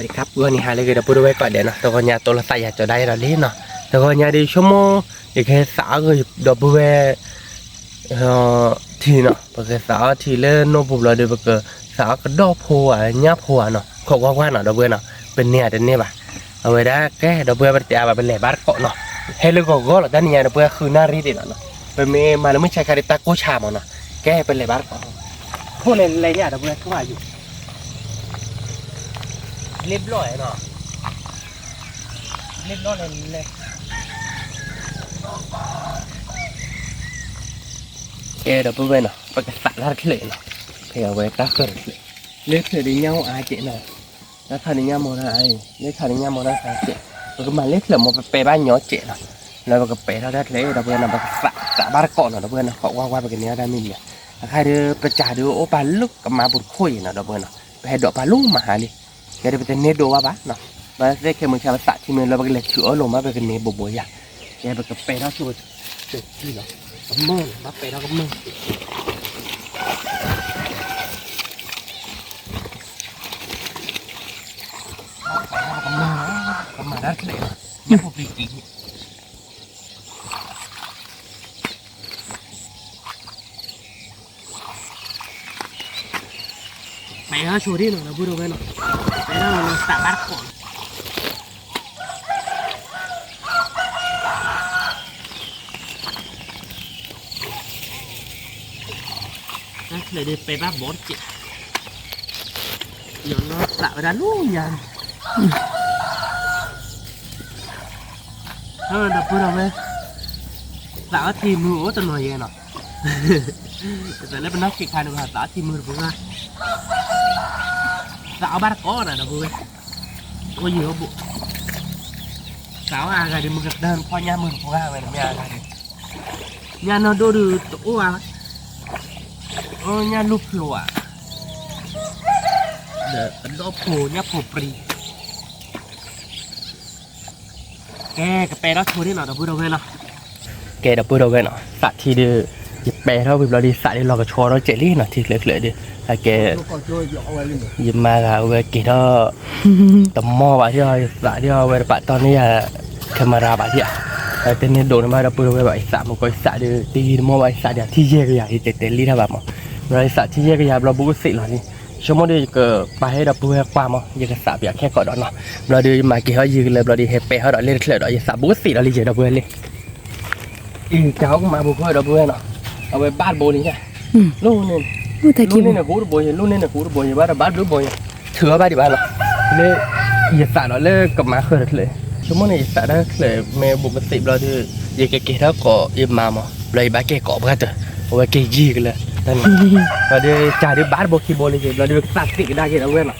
สวัสดีครับวันนี้หาเลยก็จะพูดไว้ก่อนเดี๋ยวนะแต่ก็เนี่ยตัวละใส่อยากจะได้เราเล่นเนาะแต่ก็เนี่ยดีชั่วโมงอีกแค่สาวก็จะพูดไว้ทีเนาะเพราะแค่สาวทีเล่นโน้ตบุบเราเดี๋ยวก็สาวก็ดอกพัวเนี่ยพัวเนาะขอกว่าเนาะเราเบื่อเนาะเป็นเนี่ยเดี๋ยวนี้ป่ะเอาไว้ได้แค่เราเบื่อมันจะแบบเป็นแหล่บ้านเกาะเนาะให้เรื่องก็หรอกด้านนี้เราเบื่อคือหน้ารีดเนาะเป็นเมย์มาแล้วไม่ใช่คาริตาโกชามเนาะแก้เป็นแหล่บ้านเกาะพวกอะไรเนี่ยเราเบื่อเข้ามาอยู่เรียบร้อยเนาะเรียบร้อยเลยแกเดี๋ยวไปเว้ยเนาะไปกันสัตว์รัดเลยเนาะเผื่อไว้ตาเกิดเลยเลือกเธอดีเงาอาเจเนาะแล้วทานดีเงาโมนาไอเลือกทานดีเงาโมนาเจแล้วก็มาเลือกเผื่อโมไปบ้านย้อเจเนาะแล้วก็ไปเท่าได้เลยเราเพื่อนเนาะไปสัตว์บ้านเกาะเนาะเราเพื่อนเนาะเขาว่าไปกันเนี้ยได้ไม่เนี่ยใครเดือประจาดูโอปลาลุกกับมาบุญคุยเนาะเราเพื่อนเนาะไปให้ดอกปลาลุกมาหาเลยแกเดี๋ยวไปเต้นเนโดว่าบ้าเนาะมาได้แค่มึงชาวสัตว์ที่มึงเราไปเลยเชื่อลงมาไปกันเนบบัวอย่างแกไปกับไปเท่าสุดเด็กที่เนาะก็มึงมาไปเท่าก็มึงมาได้เลยยังพอปีกีไปฮะโชว์ดิหน่อยนะพูดเอาไว้หน่อยไปแล้วเราสตาร์ทก่อนนะเลยได้ไปบ้านบอสจิเดี๋ยวเราสตาร์ทไปด้านนู้นยังเดี๋ยวพูดเอาไว้สาวทีมือโอ้ตัวหน่อยยังเนาะแต่แล้วเป็นนักกีฬาดูฮะสาวทีมือผมว่าสาวบ้านก้อนอ่ะนะพูดไว้ตัวเยอะบุสาวอะไรเดี๋ยวมึงเดินพอย่ามือผมว่าอะไรเนี่ยอะไรเนี่ยนอนดูดูตัวอะไรเนี่ยลูกพลัวเดี๋ยวเป็นลูกพลัวเนี่ยพลัวปรีแกกับเปร่าโชว์ที่หน่อยเราพูดเอาไว้เนาะแกเราพูดเอาไว้เนาะสัตว์ที่ดื้อยิบเปร่าวิบเราดีสัตว์ที่เราก็โชว์เราเจลี่เนาะที่เหลือๆดิถ้าแกยิบมาเอาไว้กี่ท่อต่อหม้อแบบที่เราสัตว์ที่เราไว้ปะตอนนี้อะแคมราแบบที่อะแต่เต้นเนี่ยโดนมาเราพูดเอาไว้แบบสัตว์มันก็สัตว์ดื้อตีหม้อไว้สัตว์ที่แยกกันอย่างที่เตลี่ถ้าแบบมั้งเราสัตว์ที่แยกกันอย่างเราบุกสิหรอนี่ชั่วโมงเดียวก็ไปให้เราพูดความมั้งยังกระสับอย่างแค่ก่อนเนาะเราดูมากี่เขายืนเลยเราดีเฮเป้เขาเราเล่นเคลื่อนเราจะสับบุกสิเราดีเจเราเพื่อนเลยอีเจ้าก็มาบุกเขาเราเพื่อนเนาะเอาไปบ้านโบนี่ใช่ลูกนี่ลูกนี่เนี่ยกูรู้โบยลูกนี่เนี่ยกูรู้โบยบ้านรู้โบยถือบ้านดีบ้านเนาะเลยอย่าสัตว์เราเลิกกับมาเคยเลยชั่วโมงนี้สัตว์ได้เลยเมย์บุกสิเราดูยังเก๋ๆแล้วก็ยิบมามั้งเลยบ้านเก๋ก่อเพื่อนเถอะเอาไปเก๋ยี่กันเลยนั่นเราเดี๋ยวจ่ายด้วยบ้านโบกีโบเลยเราเดี๋ยวสัตว์สิได้กี่เราเว้ยเนาะ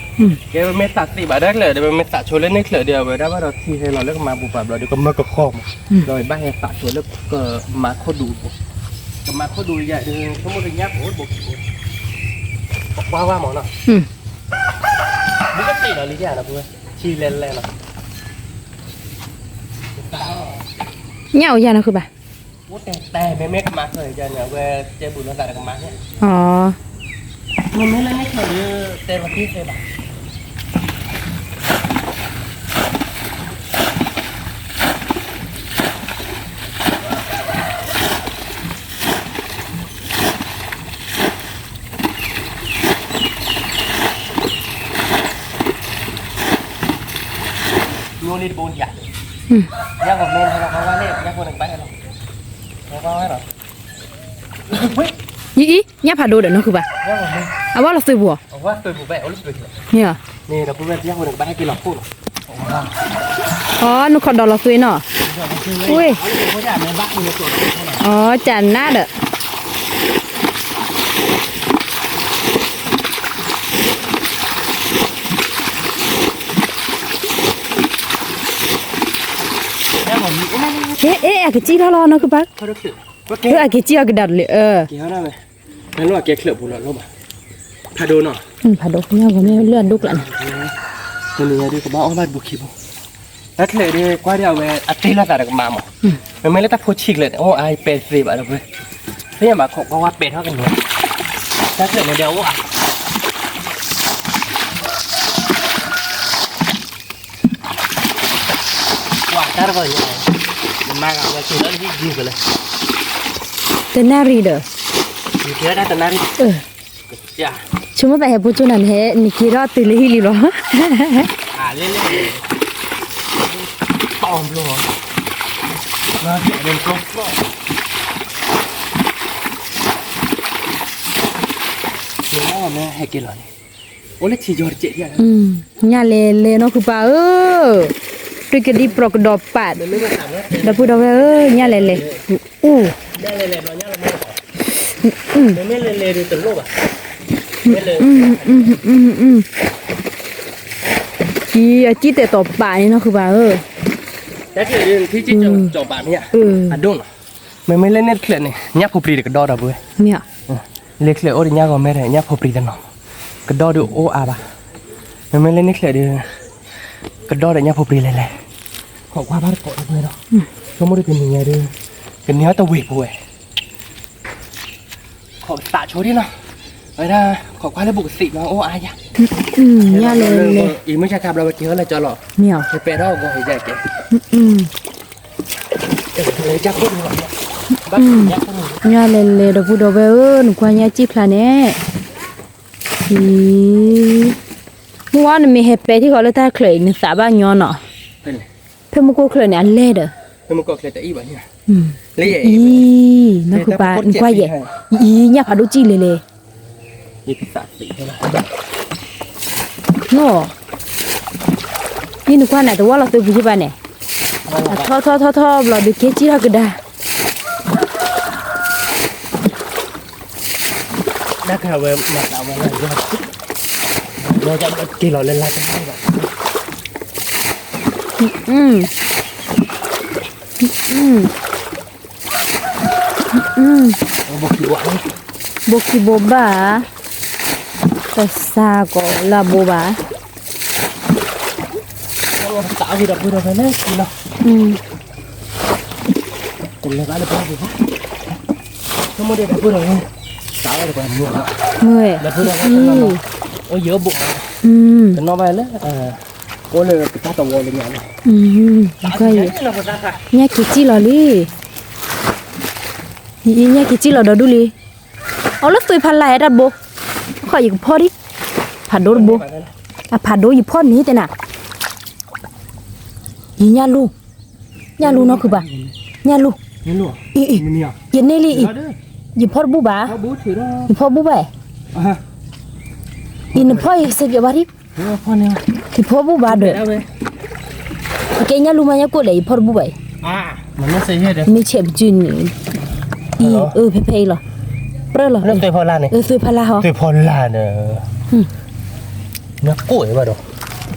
เดี๋ยวไม่สัตว์สิบ้านได้เลยเดี๋ยวไม่สัตว์โชว์เล่นในเครือเดียวไปได้ว่าเราที่ให้เราเลิกมาบุกแบบเราเดี๋ยวก็เมื่อก็คล้องเราบ้านให้สัตว์โชว์เลิกก็มาโคดูก็มาโคดูใหญ่เดี๋ยวทั้งหมดอย่างเงี้ยโอ้โบกีว่าหมอเนาะบุกติเราลิเดียนะเพื่อนชีเล่นเนาะเงาอย่างนั้นคือแบบแต่ไม่ก็มาเคยจะเนี่ยเวเจ้าบุญรักษากับมาเนี่ยอ๋อมันไม่เล่นไม่เคยเต็มที่เลยบ่โยนิดบุญใหญ่ยังกับเมนเราเขาว่าเล่ยังคนหนึ่งไปหรอเขาว่าไงหรอยี่เนี่ยผ่าดูเดี๋ยวนั่นคือแบบเอาว่าเราซื้อบัวเอาว่าตัวบุบแบะเอาลูกตัวเนี่ยนี่เราพูดว่ายังคนหนึ่งไปให้กินหลอกพูดอ๋อนุขอดอเราซื้อเนาะอุ้ยอ๋อจันน่าเด้อเอ๊ะอะกี่จีท่ารอเนาะคือปักอะกี่จีอะกี่ดัดเลยกี่เท่านั้นไหมนั่นว่าแกเคลือบบุญหลอดลมอ่ะพาดูเนาะพาดูเนี่ยก็ไม่เลื่อนดุกแล้วตัวนี้ดีกว่าบ้าบ้านบุคิบแล้วเคลือบดีกว่าเดียวเวอัตติละแต่กับมาหมอมันไม่เล่นแต่พูดชิกเลยโอ้ไอเป็ดสิบอะไรเว้ยนี่มาขบว่าเป็ดเท่ากันเลยแล้วเคลือบเดียวว่ะ Cara banyak. Maga nggak sudah sih juga lah. tenari dah Dia ada tenari. Ya. cuma tak heboh cuman he nikira tili hili loh Ah, lele. Tom belum. Nanti ada yang klop. Nó mà hay kia rồi. Ôi chỉ giọt chị vậy. nhà lele nó cứ bảo tôi cái đi pro cái đọp bát đọp phụ đọp nhà lele Đây lele nó nhá là mày. Mày lele đi từ lúc à? chỉ để đọp bát này nó cứ bảo Cái thì chỉ cho bạn nhá. À đúng rồi. Mày lên net này, nháp phụ được cái đo đâu bữa. mẹ Lek lek ori nyago mere nya popri dano. Kedo du o aba. Memele nek lek de. Kedo de nya popri lele. Kok qua bar ko de no. Somo de pin nya de. Cái nya ta we ko e. Kok ta cho đi no. Vậy ra kok qua le bu sĩ nó o a ya. nhà lele Ý mới chắc gặp là kia là cho lọ. mẹ Cái pe đó gọi dạy kìa. Cái chắc cũng vậy. Bắt nhắc không. nhà lele đọp phụ đọp qua nhà chip là nè มื่อวานมีเฮปเป้ที่เขาเลยท่าเคยนึกสาบ้านย้อนเนาะ Đây này. เพื่อนมันก็เคยเนี่ยอันเล่เด้อ Nhưng mà có cái tại ý vậy nha. Lấy อี vậy. นั่นคือปลาควายใหญ่อีเนี่ยพาดูจีเลย Đi cái tạ sĩ thôi là. เนาะนี่นึกว่าไหนแต่ว่าเราตัวผู้ชายเนี่ยท่อเราดูเคจีเราก็ได้ Đã khảo về mặt đạo về này rồi. Rồi cho kia lòi lên lại cho hay rồi. Một kỳ quả. โบกิโบบาแต่ซาก็ลาโบบา Tạo gì đập vừa rồi phải lấy gì đâu. Cùng là cái bao gì hết. Nó mới đi đập vừa rồi nha. Tạo ra được còn nhiều nữa. เมื่อย Đập vừa rồi nó ôi giữa bụng. Nó về lấy cô lên cái tao tàu lên nhà này. ก็อยู่ Nó có ra cả. เนี่ยเคจีเราลิอีเนี่ยเคจีเราดูลิเอาแล้วตัวพันลายดับโบขออยู่พ่อดิผัดโดโบอ่ะผัดโดอยู่พ่อนี้แต่น่ะอีเนี่ยลูกเนาะคือบ่เนี่ยลูก Nhìn luôn. อี Nhìn nhiều. เย็นนี่ลิอี Đó đấy. อยู่พ่อบูบ่า Có bút thì đó. อยู่พ่อบูบ่ À. อีนพ่อเสกอยู่บ่ดิ Nó con nhiều. ที่พ่อบูบ่าเด้อ Đâu về. โอเคเนี่ยลูกมาเนี่ยกูเลยพ่อบูบ่ À. Mà nó xây hết rồi. มีเฉบจุนอีเพ่ๆเหรอเปร่เหรอ Nó tùy phò lan này. ซื้อพาราเหรอ Tùy phò lan nè. Nhắc củi vào đâu.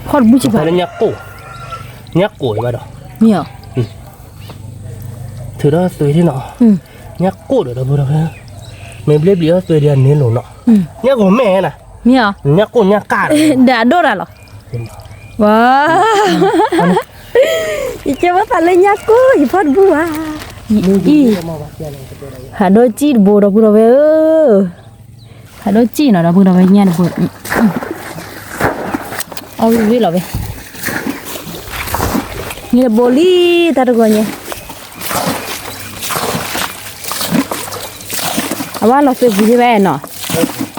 พ่อบูจิบ่า Nó nhắc củi. Nhắc củi vào đâu. เนี่ย Thứ đó tùy thế nọ. Nhắc củi ở đâu vừa đâu ha. Mình biết lý tùy đi ăn nên lỗ nọ. Nhắc của mẹ nè. เนี่ย Nhắc của nhắc cả. ด่าโดดอ่ะเหรอว้าอีเจ้าว่าพันเลยยักกูอีพอดบัวอีหาโดจีดบัวดอกบัวเว้อหาโดจีเนาะดอกบัวเว้เนี่ยบัวเอาวิลาเว้เนี่ยโบลี่ตาตะกอนเนี่ยเอาว่าเราซื้อผู้ที่แว่เนาะ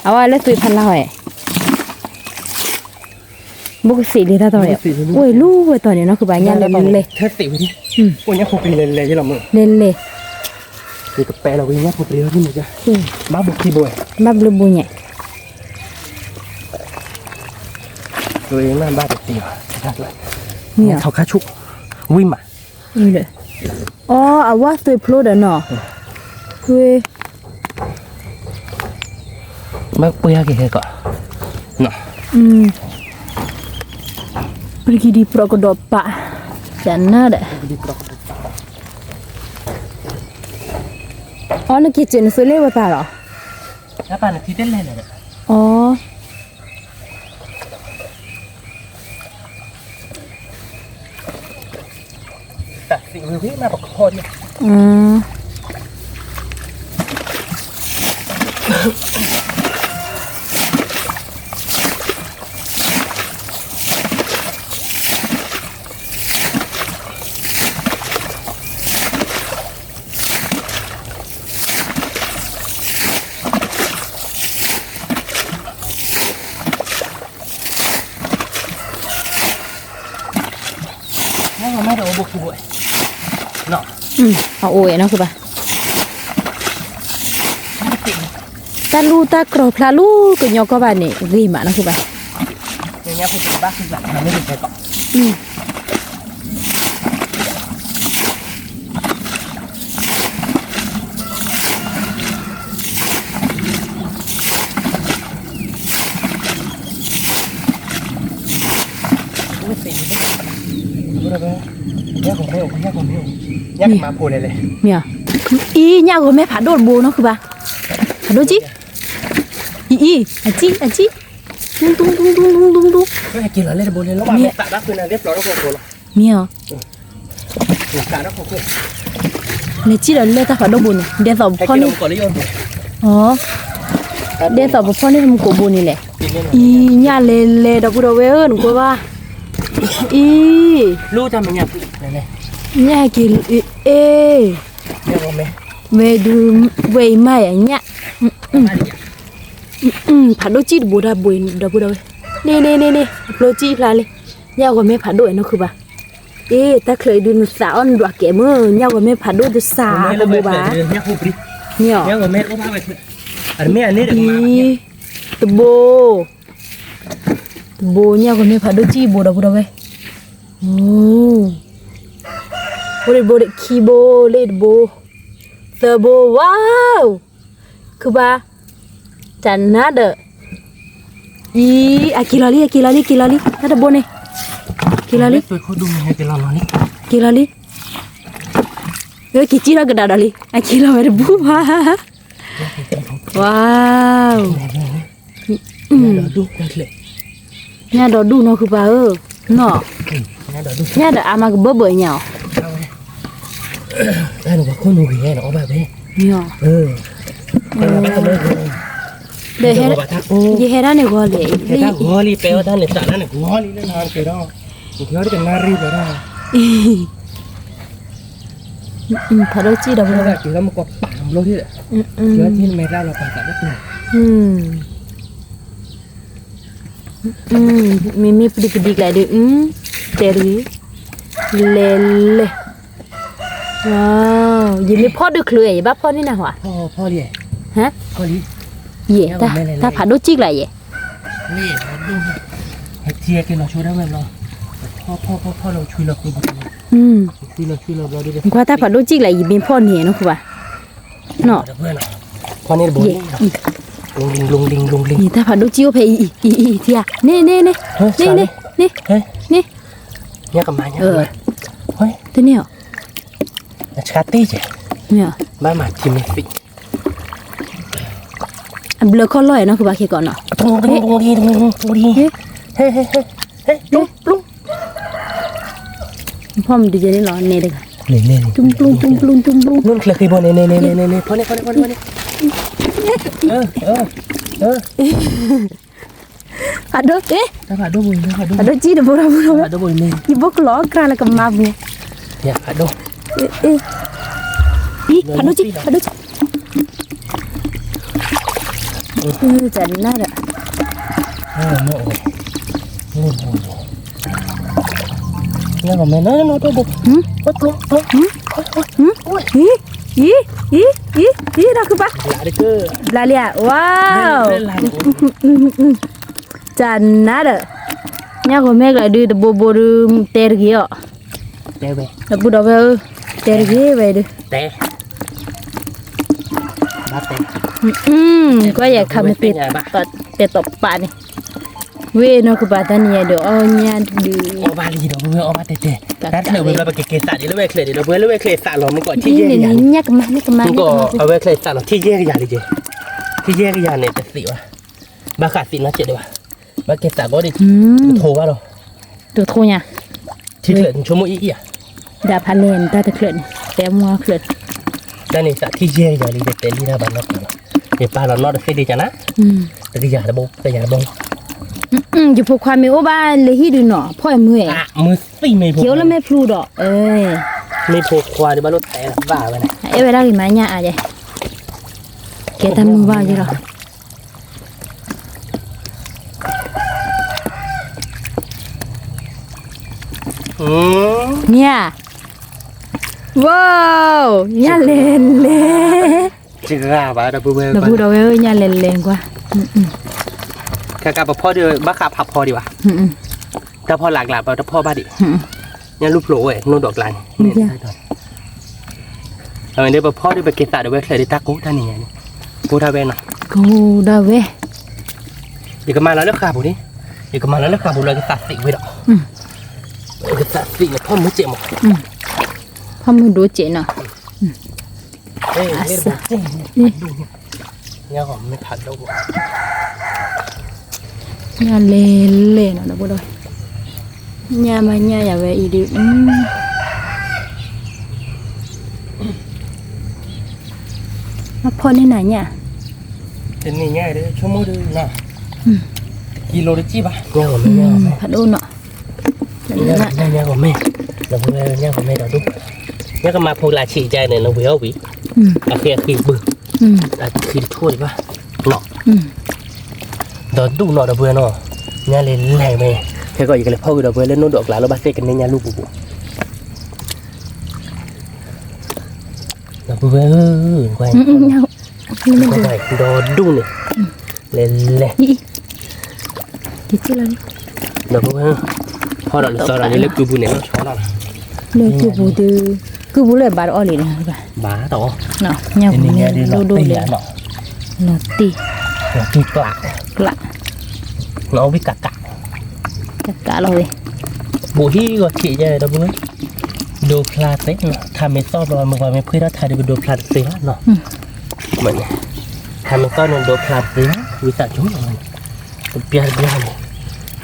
เอาว่าเราซื้อพันละหอยบุกสีเลยท่าตัวเนี่ยโอ้ยลูกเว้ยตัวเนี่ยเนาะคือบางอย่างเลย Thế tỉ vào đi. Ôi nhắc phục lì lề cho lòng mượn. เล่นเลย Thì cái bé là cái nhắc phục lì đó chứ mà chưa. Bác buộc khi bồi. มาบลูบูเนี่ย Rồi nó ba được tỉ vào.เนี่ย Thảo khá chúc. Vui mà. นี่เลยอ๋อเอาว่าตัวพลูดเนาะเฮ้ย Bác bơi cái hết cả. Nọ. pergi di Prokodopa sana deh oh nak kitchen sule apa lo Apa nak titel lah dah. oh Tak sih vui mà bọc hồn. ไม่ได้บุกบุกเนาะ เอาโอ้ยเนาะคือป่ะตาลูตากรอพลาลูก็ยอกก็บ้านนี่รีมาเนาะคือป่ะ อย่างเงี้ยผมเป็นบ้าคือแบบมันไม่ได้ใช้ก่อนไม่ตีไม่รู้อะไรแยกของไม่ออกแยกของไม่ออกแยกมาพูดเลย เมียอีเนี่ยก็แม่ผาโดดโบเนาะคือป่ะผาโดดจิอีอาจิตุ้งไม่กินอะไรเลยบนเลยแล้วว่าตัดรักคือนะเรียบร้อยแล้วโคโล เมีย ตัดรักโคโล เนี่ยจิเราเลือกตาผาโดดโบนี่เดี๋ยวสอบพ่อนี่ ก่อนเลยโยน อ๋อเดี๋ยวสอบพ่อนี่มันโกโบนี่แหละอีเนี่ยเลดอกบุดเวอร์หนูก็ว่าอี ลูกทำยังไงเนี่ย เนี่ยกินเอ เนี่ยว่าไหม เวดูเวไม่อะเนี่ยผัดโดจีบูดาบุยดาบูดาเน่โรจีพลาเลยยาวกว่าแม่ผัดโดยนะคือป่ะถ้าเคยดูนุสาวน์ดวกแก่เมื่อยาวกว่าแม่ผัดโดยจะสาบูบ้าเนี่ยคูปรี เนี่ย เนี่ยว่าแม่ก็พาไปเถอะอันแม่อันนี้เด็กมาตะโบเนี่ยกว่าแม่ผัดโดจีบูดาบูดาเว้ยโอ้โบเดคีโบเลดโบเซอร์โบว้าวคือป่ะจันนาเดกิลาลีน่าจะโบเน่กิลาลี ตัวเขาดูไงกิลาลี กิจิระกระดาษลีกิลาเวรบูว้าวดูเลย เนี่ยดอดูเนาะคือป่ะเนาะเนี่ยดออามาก็เบื่อเนี่ยไอ้หนูว่าคนดูแย่เนาะแบบนี้เนี่ยเดี๋ยวเฮด้านเนี่ยก็เลยเฮด้านหัวลีเปย์ด้านเนี่ยสารด้านเนี่ยหัวลีเล่นงานเปย์ด้านเดี๋ยวจะนารีไปได้พอเราจีดอกเราจีแล้วมันก็ปั่นลงที่เดี๋ยวที่ไม่ได้เราปั่นได้ตัวมีปดิกเลยดิเจรีเล่ว้าวยินดีพ่อดูเคลื่อยบ้าพ่อนี่นะหัวพ่อเลยฮะพ่อลีเย่ถ้าผ่าดูจิกเลยเย่นี่ดูเทียกันเราช่วยได้ไหมเราพ่อเราช่วยเราคุยกันช่วยเราดูดิกว่าถ้าผ่าดูจิกเลยยินพ่อเนี่ยนะคือว่าเนาะพ่อเนี่ยบุญลงลิงนี่ถ้าผ่าดูจิกไปเทียเน่เนี่ยกับมาเนี่ยเฮ้ยตัวเนี่ยชาตี้จ้ะเนี่ยบ้ามาทีมฟิเบลอข้อลอยเนาะคือว่าแค่ก่อนเนาะตรงดีเฮ้ลุงพ่อมันดีใจได้หรอเน่เด็กเน่จุ่มปลุงนุ่นเคลียร์คีย์บอร์ดเน่พอเนี่ยผัดดูผัดดูบุญผัดดูจีนบุญผัดดูบุญนี่ยี่บกล้อกราละกับมาบุญเนี่ยผัดดูผัดดูจีจันน่าจะเนี่ยผมไม่น่าตัวบุกน่าคือปะลาเลียว้าวจันน่าจะเนี่ยก็ไม่กล้าดูแต่โบดูเตะกี้อ่ะเตะไปแต่บุดเอาไปเตะกี้ไปดูเตะบ้าเตะก็อยากทำเป็ดตบปลาเนี่ยเว้ยนกปลาตาเนี่ยเดี๋ยวเอาเนี่ยดูเอาบาลีเดี๋ยวเอามาเตะถ้าเธอเวลาไปเกะสัตว์เดี๋ยวเวคเลดเดี๋ยวเวคเลดสัตว์เรามันก็ที่แยกกันเนี่ยกันมามันก็เอาเวคเลดสัตว์เราที่แยกกันดิเจที่แยกกันเนี่ยแต่สิวะบาขาดสินะเจ็ดดีวะบาเกะสัตว์ก็ดิโทรว่าเราตัวโทรเนี่ยที่เคลื่อนชั่วโมงอีอ่ะดาพันเลนตาตะเคลื่อนแต่มัวเคลื่อนนั่นนี่สัตว์ที่แยกกันดิเจเตลี่นะบ้านนอกเดี๋ยวป้าเรานอดเสียดีจ้ะนะแต่ที่อยากระบบอยู่พวกความมีโอบ้านเลยที่ดูหนอพ่อเมื่อยมือสี่ไม่พอเขียวแล้วไม่พลูดอกไม่พอควายในบ้านรถแต่บ้าไปไหนเวลากี่ไม้เนี่ยอะไรแกทำมือบ้าอยู่หรอ เนี่ยว้าวเนี่ยเล่นเล่ จิกาบ้าดับเบิ้ล เราพูดเอาไว้เนี่ยเล่นเล่นกว่าแค่กับพ่อเดียวบ้าขาผับพอดีวะแต่พอหลากหลายแต่พ่อบ้าดิเนี่ยรูปโหลเว้ยนู่นดอกลายเนี่ยเอาเดี๋ยวพ่อเดี๋ยวไปเกษตรเดี๋ยวไปเลยดิตากูท่านนี่ไงกูท่าเวนอ่ะกูได้เว้ยเดี๋ยวก็มาแล้วเลิกขาบุนี่เดี๋ยวก็มาแล้วเลิกขาบุเลยก็ตัดสิไว้ดอกก็ตัดสิเนี่ยพ่อมือเจ็บหมดพ่อมือดูเจ็บเนาะเฮ้ยนี่เนี่ยหอมไม่ผัดแล้วกูเนี่ยเล่นเล่นนะพูดเลยเนี่ยมาเนี่ยอย่าไปอีดิมาพ่อที่ไหนเนี่ยเป็นง่ายๆเลยชั่วโมงเดียวนะกิโลละจีบะเนี่ยผมไม่เนี่ยผมไม่ผัดโดนเนาะเนี่ยผมไม่เราพูดเลยเนี่ยผมไม่เราดูเนี่ยก็มาพวกลาฉีใจเนี่ยเราเวี่ยววิอาเคคือบึ้งอาคือทั่วเลยปะเนาะเราดูเนาะเราเบื่อเนาะเนี่ยเลยแรงไหมแค่ก็อย่างไรพ่อเราเบื่อเล่นโน้ตดอกหลานเราบ้าเซ็กันเนี่ยลูกปุ๊บเราเบื่อไปไปโดนดูเนี่ยเล่นเล่นที่ที่เราเราเบื่อพอเราสอนเราเล็กกูบุเนี่ยเราชอบเราเล็กกูบุดื้อกูบุเลยบาร์ออลีนะบ้าต่อเนาะเนี่ยดูดูเลยเนาะตีกละเราวิกะเราเลยบุฮีก็ขี่ใจเราเบื่อดูพลาสติกเนาะทำไม่ซ่อมเราเมื่อวานไม่เพื่อเราถ่ายดูพลาสติกเนาะเหมือนทำไม่ซ่อมดูพลาสติกวิสัยชุ่มเลยเปียเลย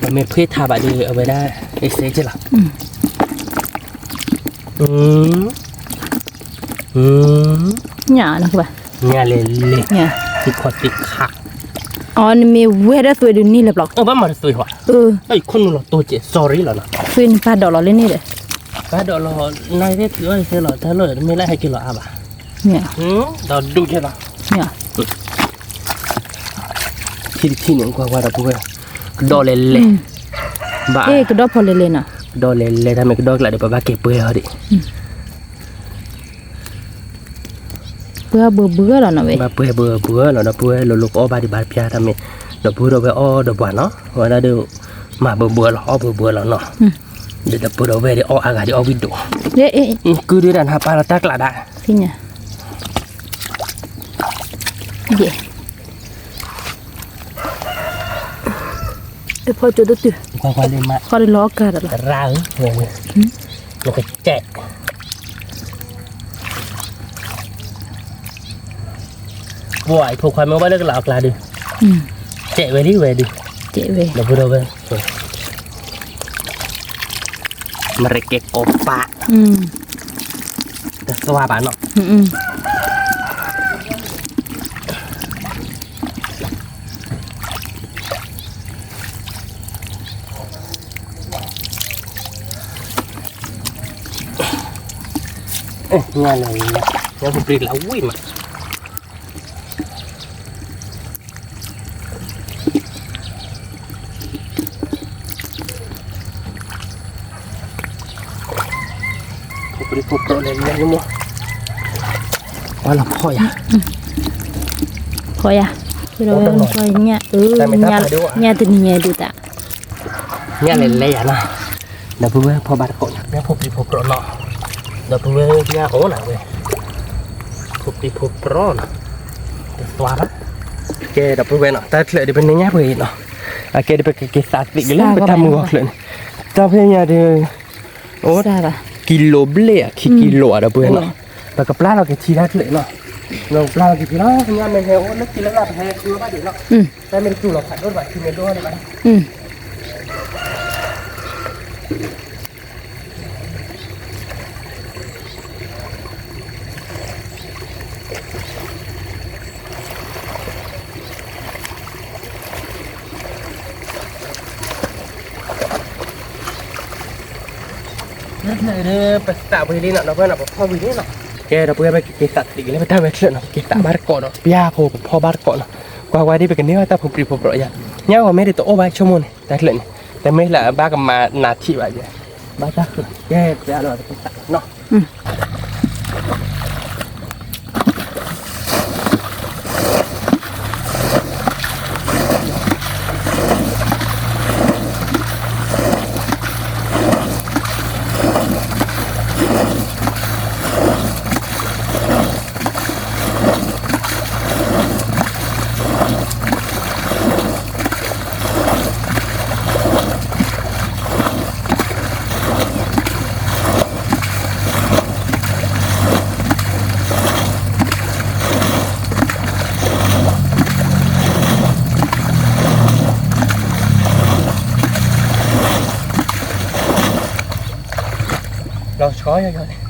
มันไม่เพื่อทาบะดีเอาไปได้เอ็กเซจหรอเนี่ยนะคือแบบเนี่ยเละเนี่ยติดขอติดขาอ๋อนี่มีเวทสวยดูนี่เลยปลอกบ้ามาสวยว่ะไอ้คนเราตัวเจ๊ sorry แล้วนะสวยนี่ป้าดอกเราเล่นนี่เลยป้าดอกเราในเรื่องอะไรเสร็จแล้วถ้าเลยไม่ไล่ให้กินหรออ่ะบ้าเนี่ยเราดูใช่ปะเนี่ยที่หนึ่งกว่าเราพูดดอกเละบ้าก็ดอกพอเละๆน่ะดอกเละทำไมก็ดอกละเดี๋ยวป้าเก็บเปลือกดิเบื่อแล้วนะเว้ยเบื่อแล้วนะเบื่อเราลูกอ้อบาดิบาพิอาทำไมเราพูดเราไปอ้อเราบ้านเนาะวันนั้นเดี๋ยวมาเบื่อแล้วอ้อเบื่อแล้วเนาะเดี๋ยวพูดเราไปเดี๋ยวอ้ออากาศเดี๋ยวอ้อวิดดูคือเดี๋ยวดันหาปลาเราตักละได้ที่เนี่ยเดี๋ยวพอจุดตัวควายเลยมาพอได้ล้อกันแล้วร้าวเลยเราก็แจกบ่อยพวกควายมันว่าเลิกหลอกลาดิเจ๊เวดิเดี๋ยวพูดเอาไปมาเรกเกโอปะแต่สว่าบ้านเนาะงานอะไรเนี่ยยังผมปรีดแล้ววิ่งมาผมปรีดผมโปรเลยยังมั้งว่าเราพ่อยเราพ่อยเนี่ยเนี่ยตัวนี้ดูตาเนี่ยเลยอ่ะนะเดี๋ยวเพื่อนพอบาดก่อนเนี่ยผมปรีดผมโปรเนาะเดี๋ยวเพื่อนเนี่ยโอ้หน่ะเว้ยผมปรีดผมโปรเนาะตัวละแกเดี๋ยวเพื่อนเนาะแต่เลยเดี๋ยวเป็นเนี่ยเพื่อนเนาะแกเดี๋ยวไปเกษตรติกันเลยไปทำมือเลยแต่เพื่อนเนี่ยเดี๋ยวโอ้กิโลเบลย์กิโลอะไรเพื่อนเนาะแต่กับปลาเราแกทีละเลยเนาะเราปลาเราแกทีละเนี่ยมันเหี่ยวแล้วทีละแบบแห้งคือว่าเดี๋ยวเนาะแต่ไม่จู่เราขัดรถไหวคือไม่ด้วยเลยมั้ยเดี๋ยวไปตาไปดีน่ะเราเพื่อนเราพ่อวินี่เนาะแกเราเพื่อนไปกินสัตว์ตีกันแล้วไปทำแบบเนาะกินตาบาร์ก่อนเนาะพี่อาพ่อบาร์ก่อนเนาะกว่าที่ไปกันนี่ว่าตาผมปรีผมปล่อยเนี่ยว่าไม่ได้ตัวโอ้ใบชั่วโมงแต่เลยแต่ไม่ละบ้ากับมานาทีว่าเนี่ย บ้าจ้าแย่แย่เราจะตัดเนาะเราช้อยเยอะๆ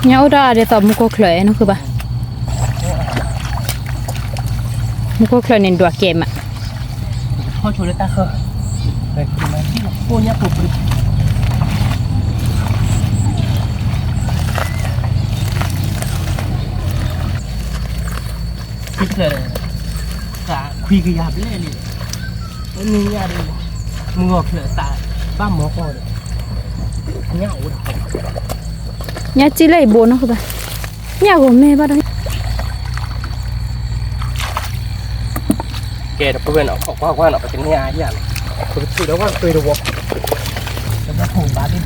เนี่ยอุดาเดี๋ยวตอบมุกเคลยนะคือปะมุกเคลยในดัวเกมอ่ะพ่อชวนเลยตาเคอไปกินมาที่พวกนี้ปุ๊บคิดเลยกะคุยกับยาไปเลยมันมียาเลยมึงบอกเลยตาบ้าหมอก่อนเนี่ยอุด เนี่ยจีเลยโบนะคือปะเนี่ยกูแม่บ้าได้แกจะเพื่อนออกว่าออกไปเป็นยาอย่างคุณคือแล้วว่าเคยดูวอกจะมาถูกบ้านนี่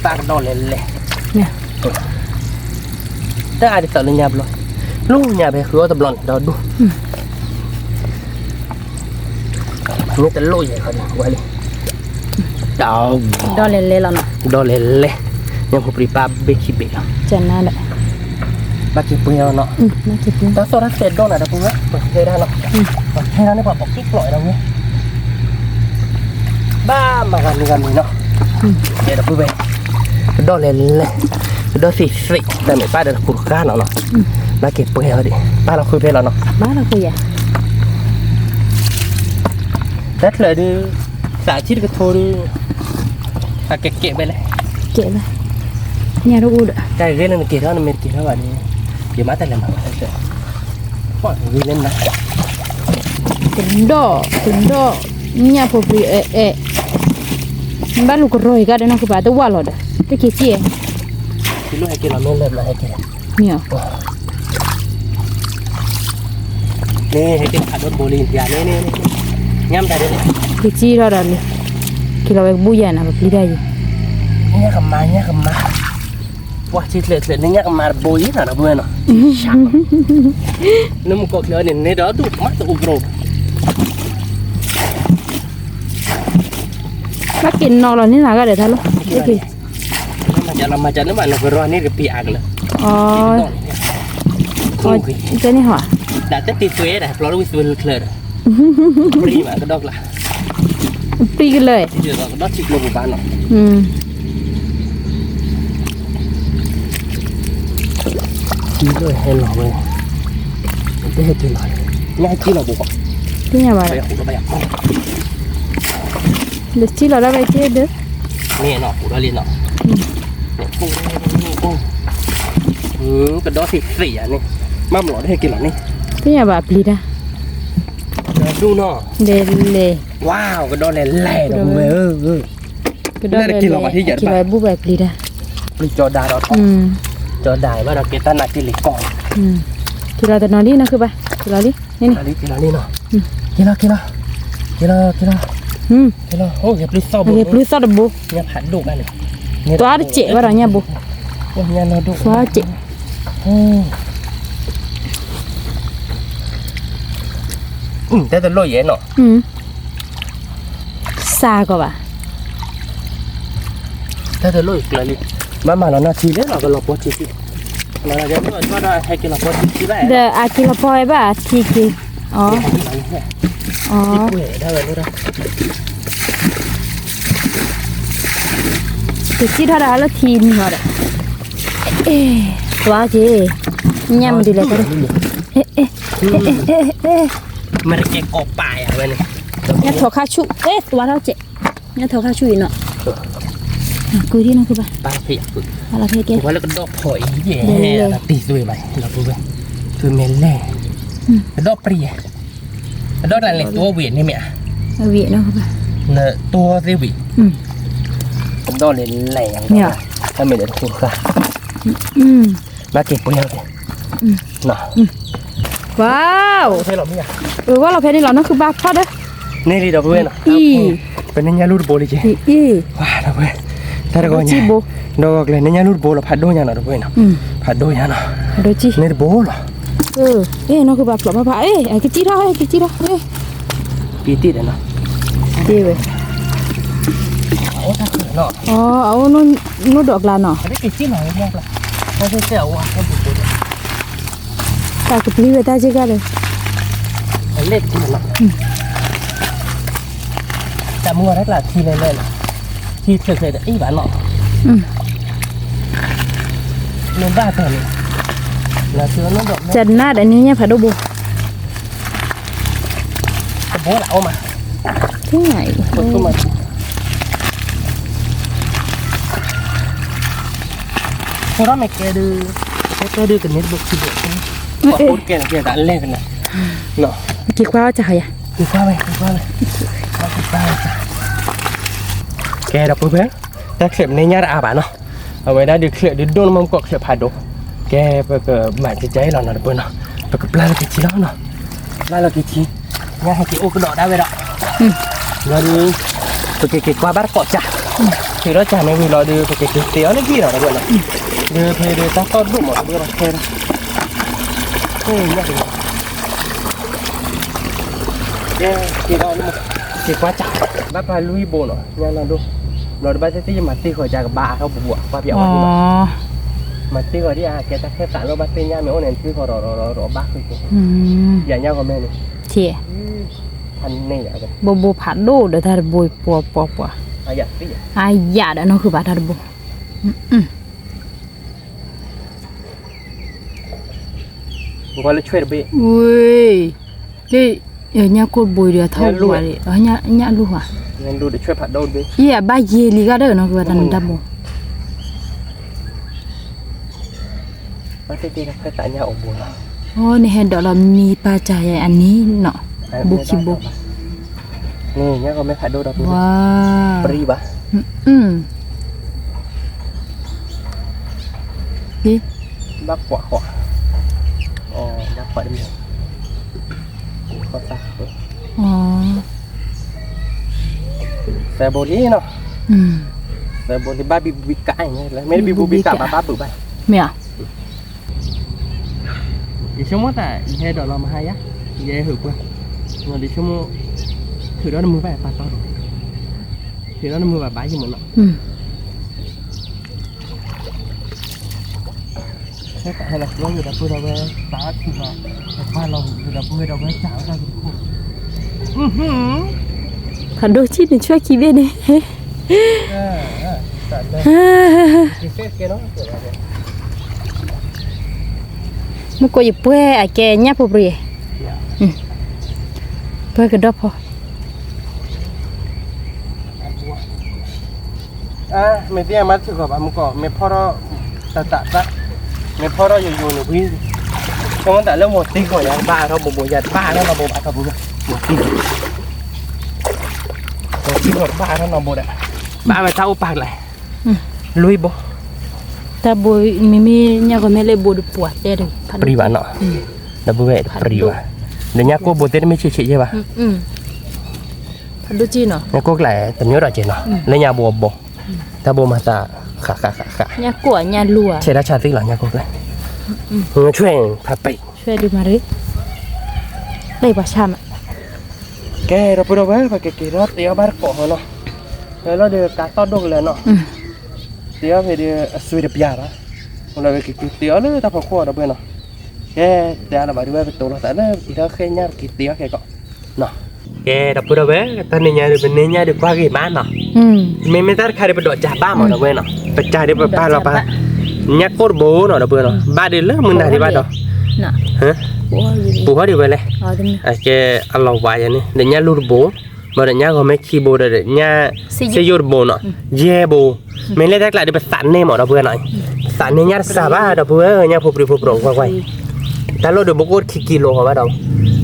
ตากนอนเลยเนี่ยแต่อาจจะต่อเรื่องยาบล้อลูกยาไปคือว่าตะบลอนดอดูนี่จะลุยเขาดิไว้เลยดอเลยแล้วเนาะดอเลยยังผมปริปาเบคิเบลจันนั่นแหละบากิปุยเนาะบากิปุยแต่โซดาเสร็จโดนอะไรปุ๊บเนี่ยเทได้เนาะเทได้ในความปกติกลอยเราเนี่ยบ้ามากันนี่เนาะเดี๋ยวปุ๊บไปดอเลยดอสิแต่ไม่ป้าเดี๋ยวปลุกก้าเนาะบากิปุยเอาดิป้าเราคุยไปแล้วเนาะบ้าเราคุยอ่ะแต่เลยดูสาธิตก็โทรดูเก็บไปเลยเก็บไปเนี่ยเราอุดใจเรื่องนั้นเก็บเท่านั้นไม่เก็บเท่าวันนี้เก็บมาแต่ละมันเฉยๆป้อนวิ่งเล่นนะเป็นดอกเนี่ยพอปรีบ้านลูกรอยก็ได้นะคือบ้านตัวว่าหรอเด้อกี่เจี๊ยที่ลูกให้กินเราไม่เลิกเลยให้กินเนี่ยนี่ให้กินขัดรถโบลีนยานี่ย่ำได้เลยกี่เจี๊ยเราได้เลยกี่เราไปบุยนะแบบนี้ได้ยังเนี่ยคำมาว่าชิดเลยเนี่ยคำมาโบยน่ะนะเพื่อนเนาะนึกมันก็เคยเนี่ยในดอดูมัดตัวอุปโภคถ้ากินนอนเรานี่หนาก็เดี๋ยวท่านลูกโอเคมาจากนึกว่าเราไปรอนี่ก็ปีอักเลยอ๋อเจ้านี่หัวแต่ติดตัวได้เพราะเราวิสุวรรณเคลร์ปรีมาก็ดอกละปรีกันเลยเดี๋ยวเราก็ดอกชิคโลบุบานเนาะกินเลยให้หล่อเลยไม่ให้กินหน่อยง่ายกินหรอบุกที่ไหนวะไปขุดไปอยากเดี๋ยวที่เราได้ไปเที่ยวเด้อนี่เนาะขุดเราเรียนเนาะเนี่ยกุ้งกระดอสิสี่อ่ะนี่มั่มหล่อได้ให้กินหรอนี่ที่ไหนวะปลีดาดูเนาะเดลว้าวกระดอแหล่ดอกเว้ยกระดอแหล่กินอะไรบุบแบบปลีดาปลีจอดาดอทจอดายว่าเราเกตันนักกินหลีกก่อนกินเราแต่นอนนี่นะคือไปกินเราดินี่กินเรานี่เนาะกินเราโอ้ยปลีซอบุเนี่ยผัดดุกันเลยตัวอะไรเจ๋ว่าเราเนี่ยบุเนี่ยเราดุตัวเจ๋แต่ลอยเย็นเนาะซาก็ว่าแต่ลอยกเลยมาเราหน้าที่เลยเราก็รอปอชิซิเราจะไม่ได้ให้กินรอปอชิซิได้เดี๋ยวอากินรอปอยบ้าทีกินอ๋อได้เลยนะ cái chi đó là thìn rồi đấy ê quá chứ nhâm đi lại cái mà cái cọp bài à bên này nhát thò khá chu ê quá đâu chị nhát thò khá chu nọ cười đi nó cười ba thiệt là thế kiaว่าแล้วก็ดอกหอยแย่ตีด้วยไหมเราดูไปคือเมลเล่ดอกปรีดอกอะไรตัวเวียนนี่ไหมอ่ะ vị nó cười เนอะตัวเซวิดอกเลยแหลงถ้าไม่ได้ถูกค่ะมาเก็บไปแล้วเนาะ wow ใช่หรอไม่อ่ะ ว่าเราเพนี่เรานั่นคือบ้าพอดเด้ นี่ดีดอกเว้ยเนาะเป็นนี่ยาลูดโบลิจิว้าดอกเว้ยถ้าเราก็เนี่ยดอกเลยนี่ยาลูดโบเราพัดด้วยยังเนาะดอกเว้ยเนาะพัดด้วยยังเนาะ đôi chi นี่โบเหรอ nó cứ bạc lắm bà cái chi đó ê ปีติดเนาะ đi về โอ้ถ้าเกิดเนาะ nó được là nọ อันนี้กี่ชิ้นหน่อยแยกละไม่ใช่เสี่ยวอ่ะเขาบุกไป ta cứ đi về ta chơi ra rồi อันเล็กจริงเนาะแต่มัวได้ละทีเล่นๆที่เคยๆแต่อีบ้านเนาะเล่นบ้าตัวนี้là xưa nó được chân nát đấy nhá phải đâu bù bố lão mà thế này tôi mà sau đó mày kê đưa cái nét bột xịt bỏ bột kê đã lên cái này nọ chỉ qua chả à chỉ qua này kê đập bớt bé ta xem này nhá đã bạn nó ở ngoài đó được khởi được đôn mông cọt khởi phạt đồ kê bây giờ mảng cái cháy là nó bớt nó bây giờ play là cái chi đó nó play là cái chi nghe hai cái ô cái đỏ đã về đó nó đi cái qua bắt cọt chả thì đó chả mấy người lo đưa cái téo nó kia đó là vậy này đưa thuê đưa ta to đủ một đưa vào thuê thì đó thì quá chả bác phải lui bộ nữa nha là đúng rồi bác sẽ tí mà tí khỏi chả bà không bùa qua biểu mà tí khỏi đi à cái ta khép sẵn rồi bác tí nha mấy ông này tí khỏi rồi bác thôi dạ nhau còn mẹ này chị anh này là bố phản đồ để ta bồi bò ai dạ đã nó cứ bà ta bố gọi là chơi được ui cái ở nhà cô bồi được thâu rồi ở nhà luôn à nhà luôn để chơi phản đồ đi yeah ba gì lý cái đó nó cứ bà ta đâm bố bác sẽ đi cái tại nhà ông bố ô này hẹn đó là mi ba chai anh ní nọ bố chi bố nè nhá còn mấy phản đồ đó wow free ba đi bác quả bác quả đi khó ta xe bồn đi nó xe bồn thì ba bị cãi nhá mấy bị cãi bà bự ba mẹ à đi xuống mất à hay đó là mà hay á dễ hử quá mà đi xuống thử đó là mưa vài ba to rồi thì đó là mưa vài bãi gì mà nó hay là có người đã vừa đâu về tá thì là qua lòng người đã vừa đâu về chảo ra cái phản đồ chít này chơi kí bên này một cô dịp quê à kè nhá phụ bì quê cái đó thôi à mấy tia mắt thì có bạn có mấy pho đó tạ mấy pho đó dùng được quý không tại lúc một tí của nhà ba thôi bộ giặt ba nó là bộ bạn thôi một tí của ba nó là bộ đấy ba mà tao bạc lại lui bộ ta bồi mimi nhà có mẹ lấy bồi được bùa thế được pri bạn nọ là bố mẹ pri bạn để nhà cô bố tết mới chị chứ bà phản đồ chi nọ nhà cô lại tầm nhớ rồi chị nọ lấy nhà bố bố ta bố mà ta khả nhà của nhà lùa chị đã trả tiền là nhà cô lại chuyện phải bị chuyện đi mà đấy đây bà chăm ạ cái đó bữa đó phải cái đó tiêu bát cỏ nó rồi nó được cá to đục lên nó tiêu phải được suy được bia đó rồi cái tiêu nó ta phải khoa đó bên nó cái tiêu là bảo đưa về tủ nó tại nó thì nó khen nha cái tiêu cái cọ nó cái đó bữa đó ta nên nhà được bên nhà được qua cái bán nó ไม่ตัดใครได้ไปดอจ่าบ้าหมดนะเว้ยเนาะไปจ่าได้ไปบ้านเราปะยักโคตรโบเนาะเพื่อนเนาะบ้านเดือดเลิกมึงได้ที่บ้านเนาะฮะปูเขาดีไปเลยไอ้แกเอาเราไว้ยันนี่เดี๋ยวยักลูดโบมาเดี๋ยวยักก็ไม่ขี้โบเดี๋ยวยักเสียยูดโบเนาะเย่โบไม่เล่นได้กลายได้ไปสันเน่หมดเพื่อนหน่อยสันเน่ยักสาบ้าเพื่อนยักผูปรีผูปรงไว้แต่เราเดี๋ยวบุกโคตรขี้กิโลมาเรา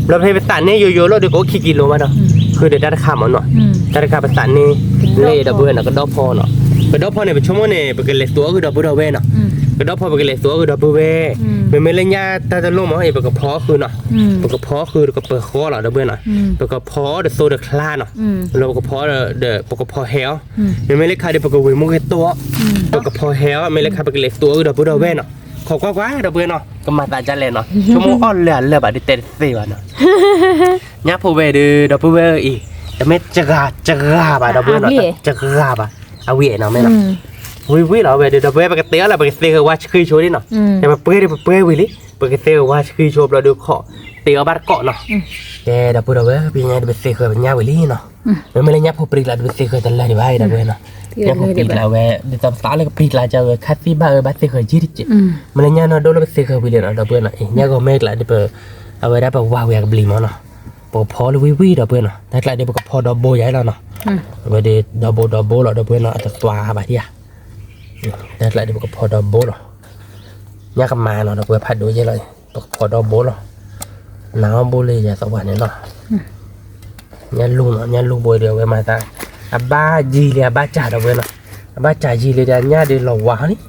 เราไปสันเน่โยโย่เราเดี๋ยวก็ขี้กิโลมาเราคือเดี๋ยวได้ข้ามมันเนาะได้ข้ามไปสันเน่เล่เพื่อนเนาะก็ดอกพอเนาะก็ดอกพอเนี่ยเป็นชั่วโมงเนี่ยเป็นเกล็ดตัวคือดอกบัวเว้เนาะก็ดอกพอเป็นเกล็ดตัวคือดอกบัวเว้ไม่เล่นยาแต่จะลงมาไอ้เป็นกระเพาะคือเนาะเป็นกระเพาะคือก็เปิดคอเหรอดอกบัวเนาะเป็นกระเพาะเดโซเดคลาเนาะเรากระเพาะเดเป็นกระเพาะเฮลไม่เล่นใครเดเป็นกระวิมุกตัวเป็นกระเพาะเฮลไม่เล่นใครเป็นเกล็ดตัวคือดอกบัวเว้เนาะขอกว้าดอกบัวเนาะก็มาตาจันเลยเนาะชั่วโมงอ่อนเลือดแบบดิเตเสียเนาะยาผู้เวดืดอกบัวอีแต่ไม่จะกาบ่ะดอกบัวเนาะจะกาบ่ะเอาเวียเนาะไม่เนาะวิเราไปเดี๋ยวไปกันเตี้ยเราไปเตี้ยว่าคือโชว์นี่เนาะแต่มาเปื่อยวิลิไปกันเตี้ยว่าคือโชว์เราดูขอเตี้ยบ้านเกาะเนาะแต่เดี๋ยวเราไปยังไปเตี้ยเป็นยาวิลิเนาะไม่เลยยับผู้ปรีเราไปเตี้ยแต่ละดีไว้เดี๋ยวเนาะยับผู้ปรีเราเว้เดี๋ยวตอนสายเลยก็ปรีเราจะเว้คัดที่บ้านบ้านเตี้ยจีริจิไม่เลยยันเราโดนเราไปเตี้ยวิลิเนาะเดี๋ยวเนาะยัก็ไม่ละเดี๋ยวเอาไว้ได้แบบว้าวอยากบลีมั้งเนาะพอเลยวิเดี๋ยวเนาะแต่ละเดี๋ยวก็พอดอบโบใหญ่แล้วเนาะไปเดี๋ยวดอบโบเราเดี๋ยวเนาะจะตัวแบบที่แต่lại đượcพอดอโบหรอยากมาเนาะเราเปิดพัดดูเยอะเลยพอดอโบหรอน้ำโบเลยอย่าสวรรค์เนี่ยเนาะยันลุงเนาะยันลุงโบเดียวไปมาตาบ้าจีเลยบ้าจ่าเราเว้ยเนาะบ้าจ่าจีเลยเนี่ยเนี่ยเดี๋ยวเราวางนี่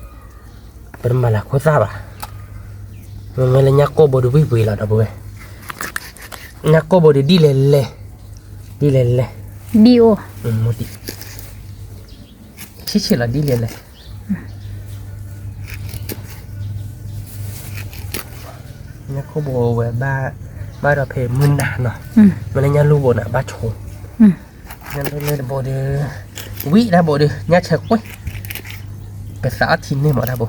เป็นมาละโคตรซาบะมันไม่เลยยักโกโบดูวิวิเราเว้ยยักโกโบดีเลยบิโอโมดิชิละดีเลยเนี่ยเขาบอกว่าบ้าเราเพมึนด่าเนาะมันเลยเนี่ยรู้บ่น่ะบ้าโชว์เนี่ยเลยบ่เดือวิได้บ่เดือเนี่ยเช็คไว้เป็นสาธิตนี่หมดได้บ่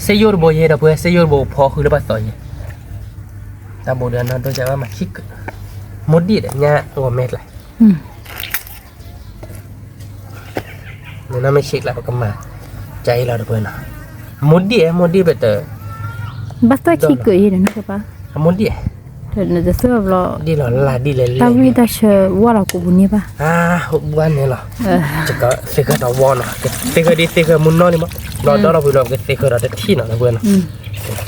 เสียร์บ่เย่ได้บ่เสียร์บ่พอคือระบาดต่อยแต่บ่เดือนนั้นตัวจะว่ามาคิกหมดดิเนี่ยว่าเม็ดเลยเนี่ยน่าไม่คิกแล้วก็มาใจเราได้บ่เนาะmodi betul. Basta kiko ini nak apa? Modi. Dan ada sebab lo. Di lo lah di lele. Tapi dah wala ko bunyi ba? Bukan ni lo. Jika seka dah wana, seka munno ni mak. Lo dah lo bilang seka dah ti nak bukan.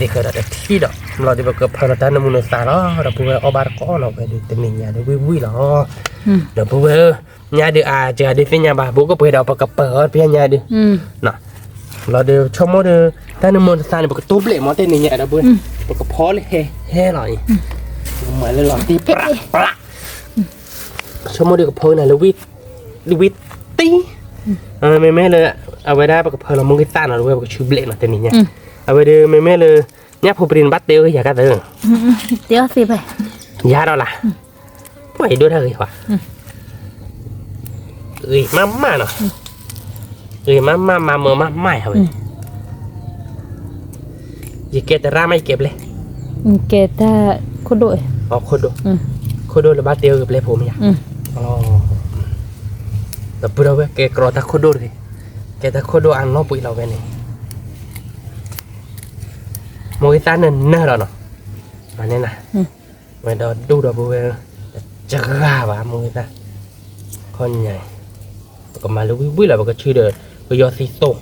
Seka dah ti dah. Lo di bawah peralatan munno salah, dah bukan obat kau loไปtemninya, dah wui lo. Dah bukan. Nya dia aja dia punya bah, bukan pergi dah pakai per, punya nya dia. Nah. เราเดี๋ยวชมว่าเดี๋ยวถ้าในมือสานปกติเปลี่ยนมาเต้นนี่เนี่ยนะเพื่อนปกติพอเลยเฮ่หน่อยเหมือนเลยหล่อตีปะชมว่าเดี๋ยวกับเพลินน่ะวิทตีไม่เลยเอาไว้ได้ปกติเพลินเรามึงกินซ่าหน่อยด้วยปกติชื่อเปลี่ยนมาเต้นนี่เนี่ยเอาไว้เดี๋ยวไม่เลยเนี่ยผู้ปริญญาบัตรเตี้ยวอยากกันเด้อเตี้ยวสิไปยาเราล่ะไม่ด้วยเท่าไหร่วะมาเนาะมาเมื่อมาไม่เหรอยี่เกตราไม่เก็บเลยเกตโคโดยโคโดหรือบ้าเตียวกับเลยผมเนี่ยแต่พูดเอาไว้เกกรอตาโคโดดิเกตาโคโดอันน้องปุ๋ยเราไว้เนี่ยมวยตาเนินเราเนาะอันนี้นะเวลาดูดอกบัวจะกล้าว่ะมวยตาคนใหญ่ก็มาลูกวิแล้วก็ชื่อเดินก็ยอดสีส้ม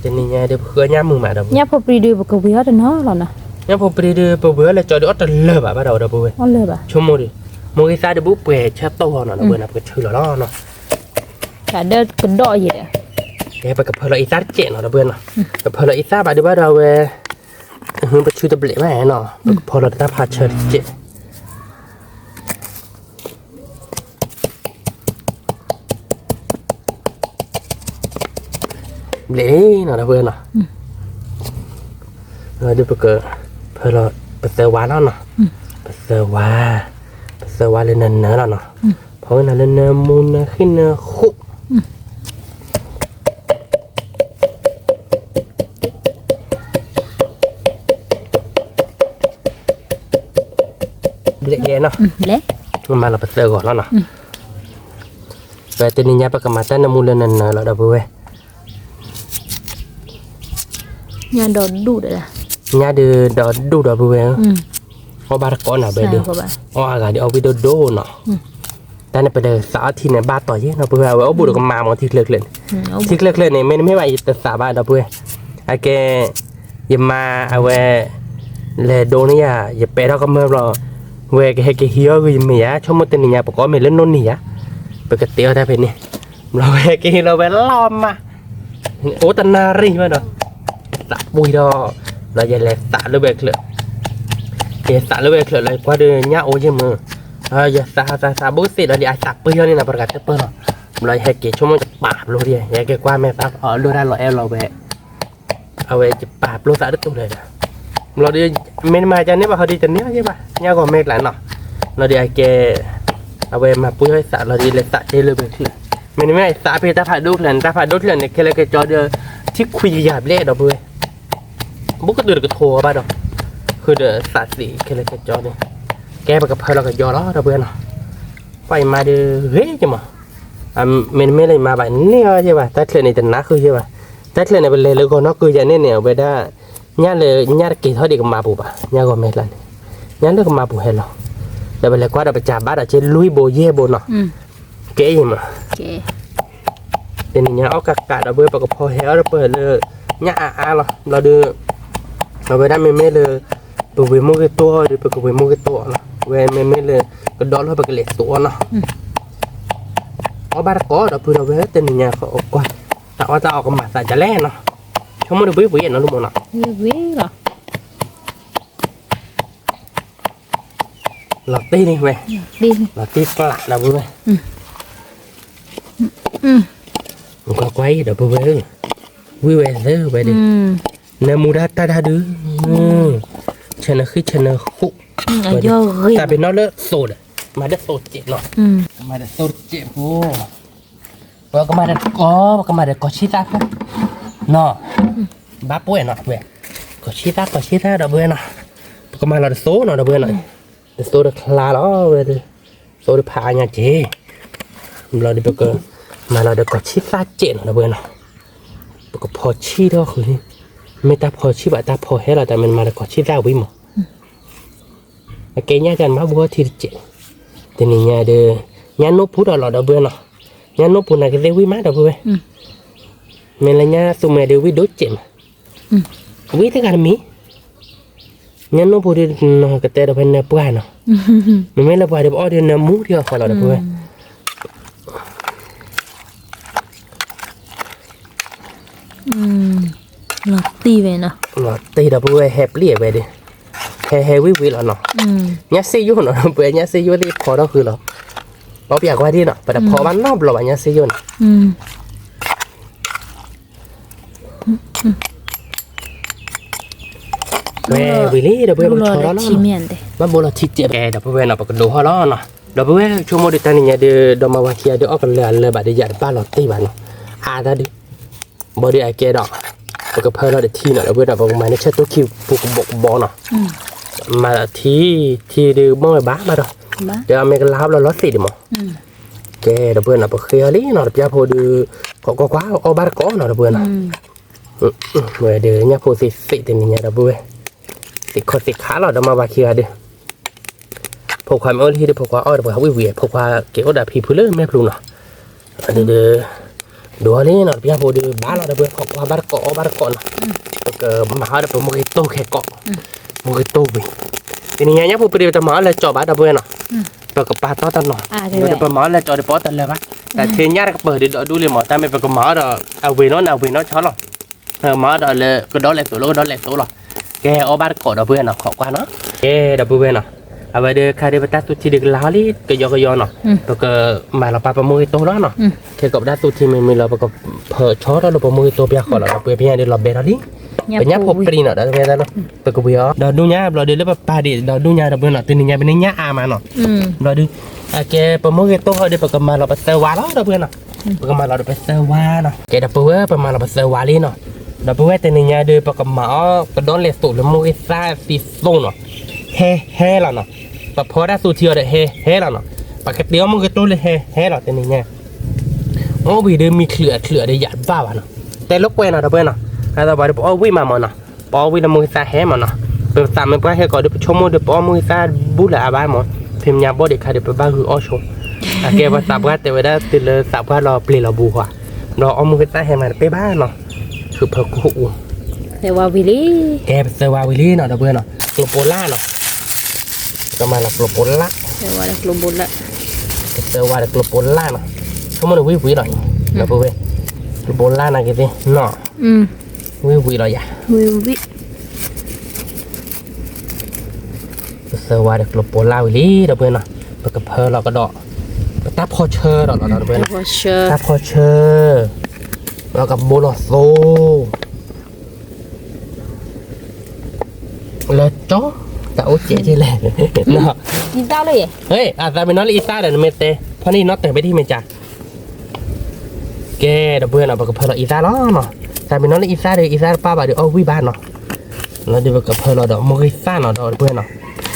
จะนี่ไงเดี๋ยวเพื่อนย่ามือมาเดี๋ยวย่าพอปรีดูบุกเบี้ยเดี๋ยวน้อหรอนะย่าพอปรีดูบุกเบี้ยเลยจอดออตเลิบอ่ะบ้าเดี๋ยวบุกเบี้ยเลิบอ่ะชั่วโมงดิโมกิซาเดี๋ยวบุกเปย์เช็ดโต๊ะหน่อยนะเบื่อนะก็ชื่อหล่อเนาะแต่เดินกระโดดอยู่เนี่ยแกไปกับเพลอีซ่าเจ๋งเนาะเบื่อเนาะกับเพลอีซ่าบ้าเดี๋ยวบ้าเราไปชื่อตะเบลแม่เนาะกับเพลเราพาเชิดเจ๋งเล่เนาะเพื่อนเนาะเราดูไปเกิดเพื่อเราไปเซวาแล้วเนาะไปเซวาเลยนั่นเนาะเนาะเพราะนั่นเลยมูนขึ้นคุ เละๆเนาะ เละ มาเราไปเจอก่อนแล้วเนาะแต่ตัวนี้ปากมาตั้งน้ำมูลนั่นเราดับเว้ย งานดอดูเด้อ nhà đưa đó đủ đó bữa có ba con nào về được có gà đi ở video đô nọ ta này bây giờ xã thì này 3 tuổi chứ nó bữa ở bữa được mà thịt lược lên này mấy bạn tự xã ba đó bữa ai kê giờ mà ở về là đồ này à giờ bé đó có mơ rồi về cái hiếu cái mì á cho một tên nhà có mì lên nôn nỉ á bây cái tiêu ta về nè rồi cái nó về lo mà ố tân na ri mà đó xã bùi đó là giờ là xã lưu bê khởi cái xã lưu bê khởi lại qua đưa nhá ô chứ mà giờ xã bố xí là đi ai xã bơi nên là bắt gặp tới bơi rồi hay cái chúng mình bạp luôn đi hay cái qua mẹ xã ở đưa ra lọ em lọ về ở về chụp bạp luôn xã đất tung này lọ đi mình mà cho nên mà họ đi chân nữa chứ bà nhá còn mẹ lại nọ lọ đi ai cái ở về mà bơi hơi xã lọ đi lại xã chơi lưu bê khởi mình mới xã bây ta phải đốt lần này cái cho đưa chiếc khuy dạp lẹ đó bơi bút cái được cái thua ba đâuคือเดือดสัตว์สีแค่เล็กจอเนี่ยแกไปกับเพลเราก็ยอแล้วเราเบื่อเนาะไปมาเดือเฮ้ยจังมั้งไม่เลยมาแบบนี้ใช่ป่ะแต่เรื่องนี้จะนักคือใช่ป่ะแต่เรื่องนี้เป็นเลยเลยก็นักคืออย่างนี้เนี่ยเวลาญาติเลยญาติกี่เท่าดีกับมาปูป่ะญาติก็ไม่ละญาติเลิกกับมาปูเห็นหรอแต่เวลาก็เราไปจับบ้านเราจะลุยโบเย่โบเนาะเก๋ยังมั้งเดี๋ยวนี้เอากากาเราเบื่อไปกับพอเฮลเราเปิดเลยญาติเราเดือเราไปได้ไม่เลยตัวเวมุกตัวหรือไปกับเวมุกตัวเนาะเวไม่เลยก็ดอลเราไปกับเหล็กตัวเนาะเอาบาร์ก็เราเพื่อเราเวทเป็นอย่างเขาอกว่าแต่ว่าจะออกกับหมาใส่จะแล่เนาะเขาไม่ได้วิ่งวิ่งเนาะลูกมันเนาะวิ่งเหรอเราตีนี่เว้ยเราตีกละเราเว้ยมันก็ไว้เดี๋ยวไปเว้ยวิ่งเว้ยเด้อไปดิnè mua đá ta đá đứa chân nó khi chân nó khụ tại vì nó lớp sột mà đất sột chết rồi mà đất sột chết vô và cái mà đất có chi ta không nọ bắp bôi nọ về có chi ta đó bôi nọ cái mà là đất số nọ đó bôi nọ đất số được là đó về số được phá nhà chế là đi bơ mà là được có chi ta chết đó bôi nọ có phò chi đó khửไม่ตาพอชิบะตาพอให้เราแต่มันมาแล้วก็ชิดาวิมแกเนี่ยจันมาบัวที่เจ็ดแต่นี่เนี่ยเด้อเนี่ยนกพูดเราเด้อเบื่อเนาะเนี่ยนกพูดน่ะก็เดวิมาเด้อเบื่อเมลเนี่ยสุเมเดวิโดเจมวิธีการมีเนี่ยนกพูดเนาะก็แต่เราเป็นเนื้อปลาเนาะมันไม่ละปลาเดี๋ยวเอาเดี๋ยวเนื้อหมูที่เขาเราเด้อเบื่อหลอดตีไปเนาะหลอดตีดับเบิ้ลแฮปเรียไปดิแฮวิแล้วเนาะเนี่ยซียุ่นเนาะเบิ้ลเนี่ยซียุ่นที่พอเราคือเราอยากว่าที่เนาะแต่พอมันนอบเราเนี่ยซียุ่นแม่วิลี่ดับเบิ้ลมันชอแล้วเนาะมันโบราณที่เจ็บแกดับเบิ้ลเนาะปกติดูเขาแล้วเนาะดับเบิ้ลช่วงโมดิตานี่เนี่ยเดี๋ยวดมาวันเคียเดี๋ยวออกกันเลยบัดเดี๋ยวบ้านเราตีบ้านเนาะได้ดิบอดี้ไอเกดอกก็เพิ่มเราได้ที่เนาะแล้วเพื่อนเราบอกมาในเชิดตัวคิวผูกบอเนาะมาที่ดูบ้องไอ้บ้ามาดอกเดี๋ยวอเมริกันลาบเราลดสิดิมั้งแกเราเพื่อนเราบอกเคลียร์ลี่เนาะเดี๋ยวพอดูก็กว่าเอาบาร์ก้อนเนาะเราเพื่อนเนาะเมื่อเดี๋ยวเนี่ยพอสิตินี่เนี่ยเราเพื่อนสิขาเราเดี๋ยวมาบาร์เคลียร์ดิพอความเอาที่เดี๋ยวพอความเอาเดี๋ยวพอวิ่งพอความเกี่ยวกับผีพื้นเรื่องแม่พลูเนาะเดี๋ยวดูนี่เนาะพี่พอดูบ้านเราเดี๋ยวพอความบาร์ก้อนเนาะก็มาหาเดี๋ยวพอมุกโตแค่เกาะมุกโตไปทีนี้เนี่ยพอไปเดี๋ยวจะมาเลยจ่อบ้านเดี๋ยวเพื่อนเนาะเปิดกับปลาต้อตันเนาะเดี๋ยวไปมาเลยจ่อเดี๋ยวปอตันเลยปะแต่เทียนยาก็เปิดเดี๋ยวดูเลยหมดแต่ไม่ไปกับมาเดี๋ยวเอาเวน้อยช้อนหรอกมาเดี๋ยวเลยก็ดอแหลกตัวก็ดอแหลกตัวหรอกแกเอาบ้านเกาะเดี๋ยวเพื่อนเนาะขอกว่าเนาะแกเดี๋ยวเพื่อนเนาะเอาไปเดี๋ยวใครเดี๋ยวไปตัดตัวที่เด็กล้าลี่ก็ยอเนาะแล้วก็มาเราปลาประมงตัวแล้วเนาะแค่กับได้ตัวที่มีเราก็เผอช้อนเราประมงตัวเปียกขอเราเปียกเพียงเดี๋ยวเราเบรลี่เป็นยักษ์พบปรีเนาะเดี๋ยวเพื่อนเนาะไปกับเบียร์เราดูเนี่ยเราเดี๋ยวเราปลาดิเราดูเนี่ยเราเพื่อนเนาะตัวนี้เนี่ยเป็นเนี่ยอามาเนาะเราดูแกประมงตัวเขาเดี๋ยวไปกับมาเราไปเซอร์วาแล้วเราเพื่อนเนาะไปกับมาเราไปเซอร์วาเนาะแกเดี๋ยวเพื่อนประมาณเราไปเซอร์วาลี่เนาะเดี๋ยวเพื่อนตัวนี้เนี่ยเดี๋ยวไปกับมาก็โดนเลสตุหรือมูกิซ่าซีโซ่เนาะแฮ่เราเนาะ ปะพอได้สูเทียวเด้เฮแล้วเนาะปากเดียวมันก็ตัวเลยเฮแล้วแต่นี่ไงโอ้วีเดิมมีเคลือได้หยาดบ้าวะเนาะแต่ลกเว้นเนาะเด้อเพื่อนเนาะแล้วบอกเดี๋ยววิ่งมาเนาะปอวิ่งละมือซาเฮมาเนาะเป็นตามมันก็ให้ก่อนเดี๋ยวชมเดี๋ยวปอมือซาบุละอาบ้าหมอพิมพ์ยาบ่เด็กค่ะเดี๋ยวไปบ้านคืออ้อชมแกว่าสับว่าแต่ว่าได้ติดเลยสับว่ารอเปลี่ยนเราบูค่ะรอเอามือซาเฮมาไปบ้านเนาะคือเพิ่งกู แต่ว่าวิลี่แกเป็นเซอร์วาวิลี่เนาะเด้อเพื่อนเนาะโกลโปล่าเนาะก็มาละโกลโปล่าแต่ว่าลมบนละเซอร์วาโกลโปล่าเนาะเขามาดูวิหน่อยเนาะเพื่อนโกลโปล่านะกี่ทีเนาะวิหน่อยอ่ะวิเซอร์วาโกลโปล่าวิลี่เด้อเพื่อนเนาะไปกับเพอเราก็ดอกไปตับพอเชอร์เนาะเด้อเพื่อนตับพอเชอร์แล้วกับโบโลโซแล้วจ๊อแต่โอ้เจ๊เลยเนาะอีซ่าเลยเฮ้ยอาจจะเป็นน้องอีซ่าเดี๋ยวเมเต้เพราะนี่น็อตแต่ไปที่เมจ่าแกเดี๋ยวเพื่อนเอาไปกับเพื่อนเราอีซ่าเนาะแต่เป็นน้องอีซ่าเดี๋ยวอีซ่าป้าบ่าเดี๋ยวเอาวิบ้านเนาะแล้วเดี๋ยวไปกับเพื่อนเราเดี๋ยวโมกิซ่าเนาะเดี๋ยวเพื่อนเนาะ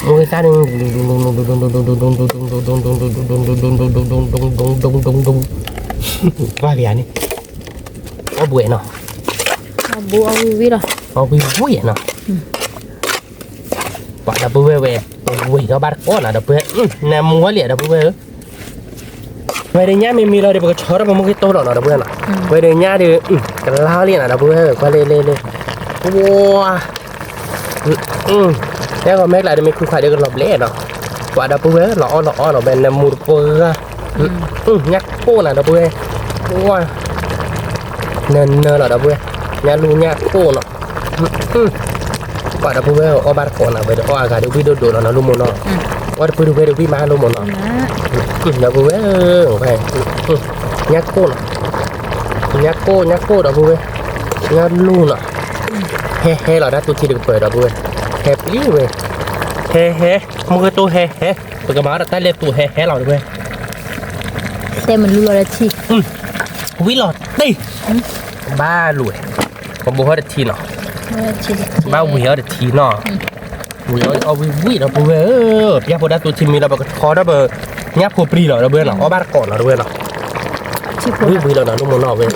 โมกิซ่าดึงว่าเบียนี่เอาบุ๋ยเนาะเอาบุ๋เอาวิล่ะเอาวิบุ๋ยเนาะปะดับเบิลเวฟวิ่งเข้าบ้านก้อนอ่ะดับเบิลเนี่ยมัวเหลี่ยดับเบิลเวเดียร์มีเราเดี๋ยวก็ชอบมันมุกโตหรอกดับเบิลอ่ะเวเดียร์เดี๋ยวกันล้าเลี่ยนะดับเบิลก็เลยว้าแล้วก็แม็กไลน์เดี๋ยวมีคู่ขายเดี๋ยวก็หลบเล่เนาะปะดับเบิลหล่อเราเป็นเนี่ยมูดเปอร์ยักษ์โป้น่ะดับเบิลว้าเนินหรอดับเบิลยักษ์ลูยักษ์โป้เนาะpada puwe obar kona beda o aga de video do na lumo no wad puwe de wi ma lumo no na puwe okay nyako da puwe nya lu na he la da tu ti de puwe da puwe happy we he mo ke to heไปกับมาแต่เล็บตัวheเราด้วยแต่มันรู้ละทีวิหลอดตีบ้าลุยผมบอกว่าทีเนาะบ้าวิ่งเอาแต่ทีเนาะวิ่งเอาวิ่งเราไปเว้ยพี่พอได้ตัวทีมีเราแบบคอได้แบบเนี้ยพอปรีเราเว้ยเนาะเอาบ้านก่อนเราเว้ยเนาะวิ่งเราเนาะลูกมันเนาะเว้ย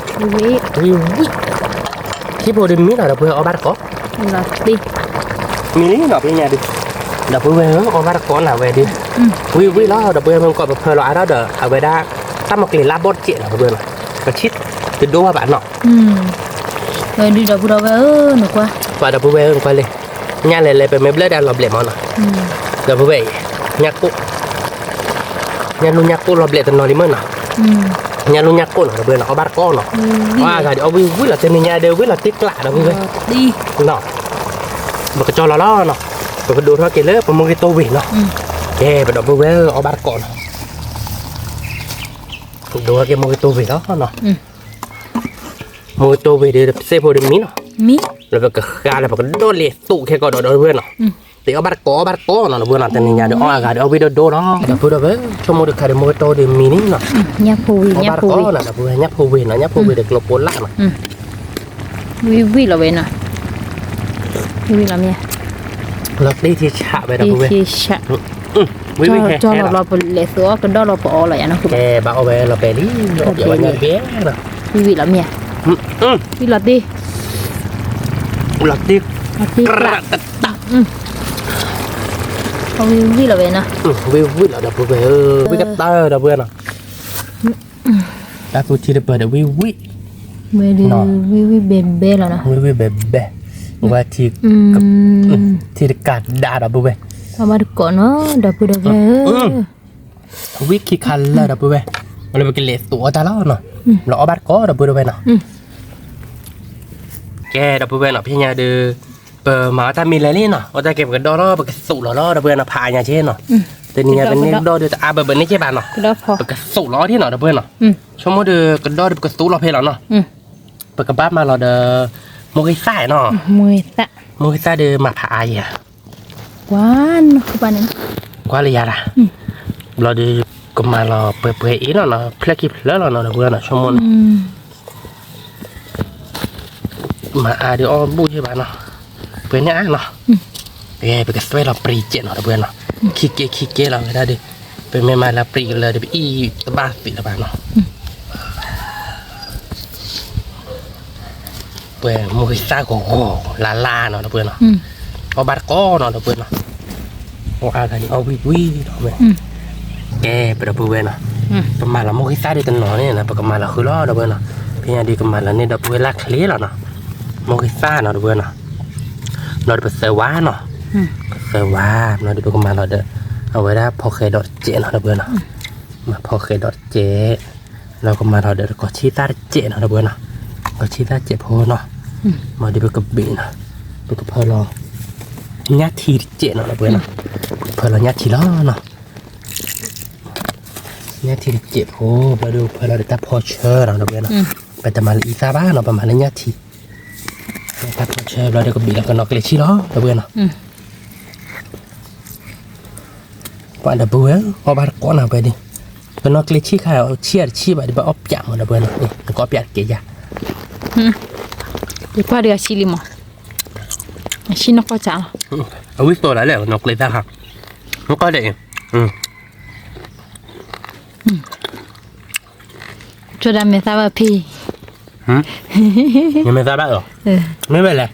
วิ่งที่พอได้มีเราเว้ยเอาบ้านก่อนดิมีนี่เนาะพี่เนี่ยดิเราไปเว้ยเอาบ้านก่อนเราเว้ยดิวิ่งแล้วเราเว้ยมันก่อนแบบเพลเราเอาเด้อเอาไว้ได้ตั้งมาเกลี่ยลาบดเจี๊ยเราเว้ยเนาะกระชิดจะดูว่าบ้านเนาะđi đâu đâu nữa qua và đâu về qua đi nhà nàyไปไม่เบลได้เราเบลมอนอ่ะเดี๋ยวไปยักกุnhà luยักกุเราเบลตนอนริมันอ่ะnhà luยักกุเราเบลเอาบาร์ก้อนอ่ะว่ากันเดี๋ยวเอาวิ่งละเต็มnhàเดียววิ่งละติ๊กละเราวิ่งđiเนาะมันก็จอล้อเนาะมันก็ดูท่าเกลือมันมองcáiตัววิ่งเนาะแกไปเดี๋ยวไปเอาบาร์ก้อนดูท่าเกมองcáiตัววิ่งเนาะมวยตัวไปเดี๋ยวเซฟพอดีมีเนาะแล้วก็การแล้วก็โดนเลยตุ่แค่ก็โดนเพื่อนเนาะแต่เอาบัตรก้อเนาะเพื่อนแต่เนี่ยเดี๋ยวอากาศเดี๋ยวเอาวิดีโอเนาะเดี๋ยวพูดเอาไว้ชั่วโมงเดียวใครมวยตัวเดี๋ยวมีนี่เนาะยับพูวิยับพูวิเนาะเพื่อนยับพูวิเนาะยับพูวิเดี๋ยวกลบปนละเนาะวิเราเว้นเนาะวิเราเนี่ยเราตีที่ฉะไปนะเพื่อนที่ฉะวิจอเราไปเลสัวกันดอเราไปอะไรอ่ะนะคือแกบ้าเอาไปเราไปนี่เดี๋ยววันนี้เบี้ยเนาะวิเราเนี่ยวิลาตีกระตัดตักเอาวิลาเวนะวิลาดับเบิลวิกัตเตอร์ดับเบิลนะแล้วตัวที่ดับเบิลเดี๋ยววิเบเบ้แล้วนะวิเบเบ้ว่าที่กัดดาดับเบิลเอามาดูก่อนเนาะดับเบิลวิคิคันแล้วดับเบิลมันเลยเป็นเลสตัวตาล้อเนาะเราเอาบัตรก็ดับเบิลเนาะแกดับเบิลเนาะพี่เนี่ยเดือเปิดมาถ้ามีอะไรนี่เนาะว่าจะเก็บกันดอล์ไปสุล้อดับเบิลเนาะพายเนี่ยเช่นเนาะแต่เนี่ยเป็นนี่ดอเดือดอาเบิลนี่ใช่ป่ะเนาะไปสุล้อที่เนาะดับเบิลเนาะชั่วโมงเดือกันดอเดือไปสุล้อเพลเนาะไปกับบ้านมาเราเดือมวยใส่เนาะมวยใส่เดือมาพายอ่ะกวนคือบ้านนั้นกวนเลยอ่ะเราเดือก็มาเราเปิดอีกเนาะเพลย์คลิปแล้วเนาะดับเบิลเนาะชั่วโมงมาเดี๋ยวบูใช่ป่ะเนาะเพื่อนเนี่ยเนาะเอ้ไปกับสเปรย์เราปรีเจเนาะเพื่อนเนาะ ขี้เกเราไม่ได้ดิเป็นไม่มาละปรีเลยเดี๋ยวอีตะบ้าสิละบ้าเนาะเพื่อมือซ่าโกโก้ลาเนาะเพื่อนเนาะเอาบาร์ก้อเนาะเพื่อนเนาะเอาอะไรนี่เอาวิเนาะเพื่อนแกเป็นเพื่อนเนาะประมาณละมือซ่าดีกันเนาะเนี่ยนะประมาณละคือล้อเพื่อนเนาะเพียงดีกันมาละเนี่ยเพื่อนละเคลี้ยเนาะมือซ่าเนาะเพื่อนเนาะเราจะไปเซวาเนาะเซวาเราจะไปกันมาเราเด้อเอาไว้ได้พอเคยดอทเจเนาะเพื่อนเนาะมาพอเคยดอทเจเราก็มาเราเด้อก็ชี้ตาเจเนาะเพื่อนเนาะก็ชี้ตาเจพอเนาะมาดีไปกับบีเนาะไปกับพอรอญาติเจเนาะเพื่อนเนาะพอเราญาติล้อเนาะญาติเจพอมาดูพอเราได้ตาพอเชอร์เนาะเพื่อนเนาะไปแต่มาอีซาบ้าเนาะประมาณญาติตาพอเชอร์เราได้กับบีแล้วก็นอกเลยชี้ล้อเพื่อนเนาะว่าดับเบิ้ลเอาบาร์ก้อนเอาไปดิเป็นนกเล็กชี้ขาวเชี่ยชี้แบบแบบอบยำดับเบิ้ลนี่มันก็อบยำเกี่ยดีกว่าเดี๋ยวชิลิมอ่ะชินกก็จ้าเอาวิสโตแล้วแหละนกเล็กนะครับมันก็ได้จดไม่ทราบว่าพี่ยังไม่ทราบเหรอไม่เป็นไร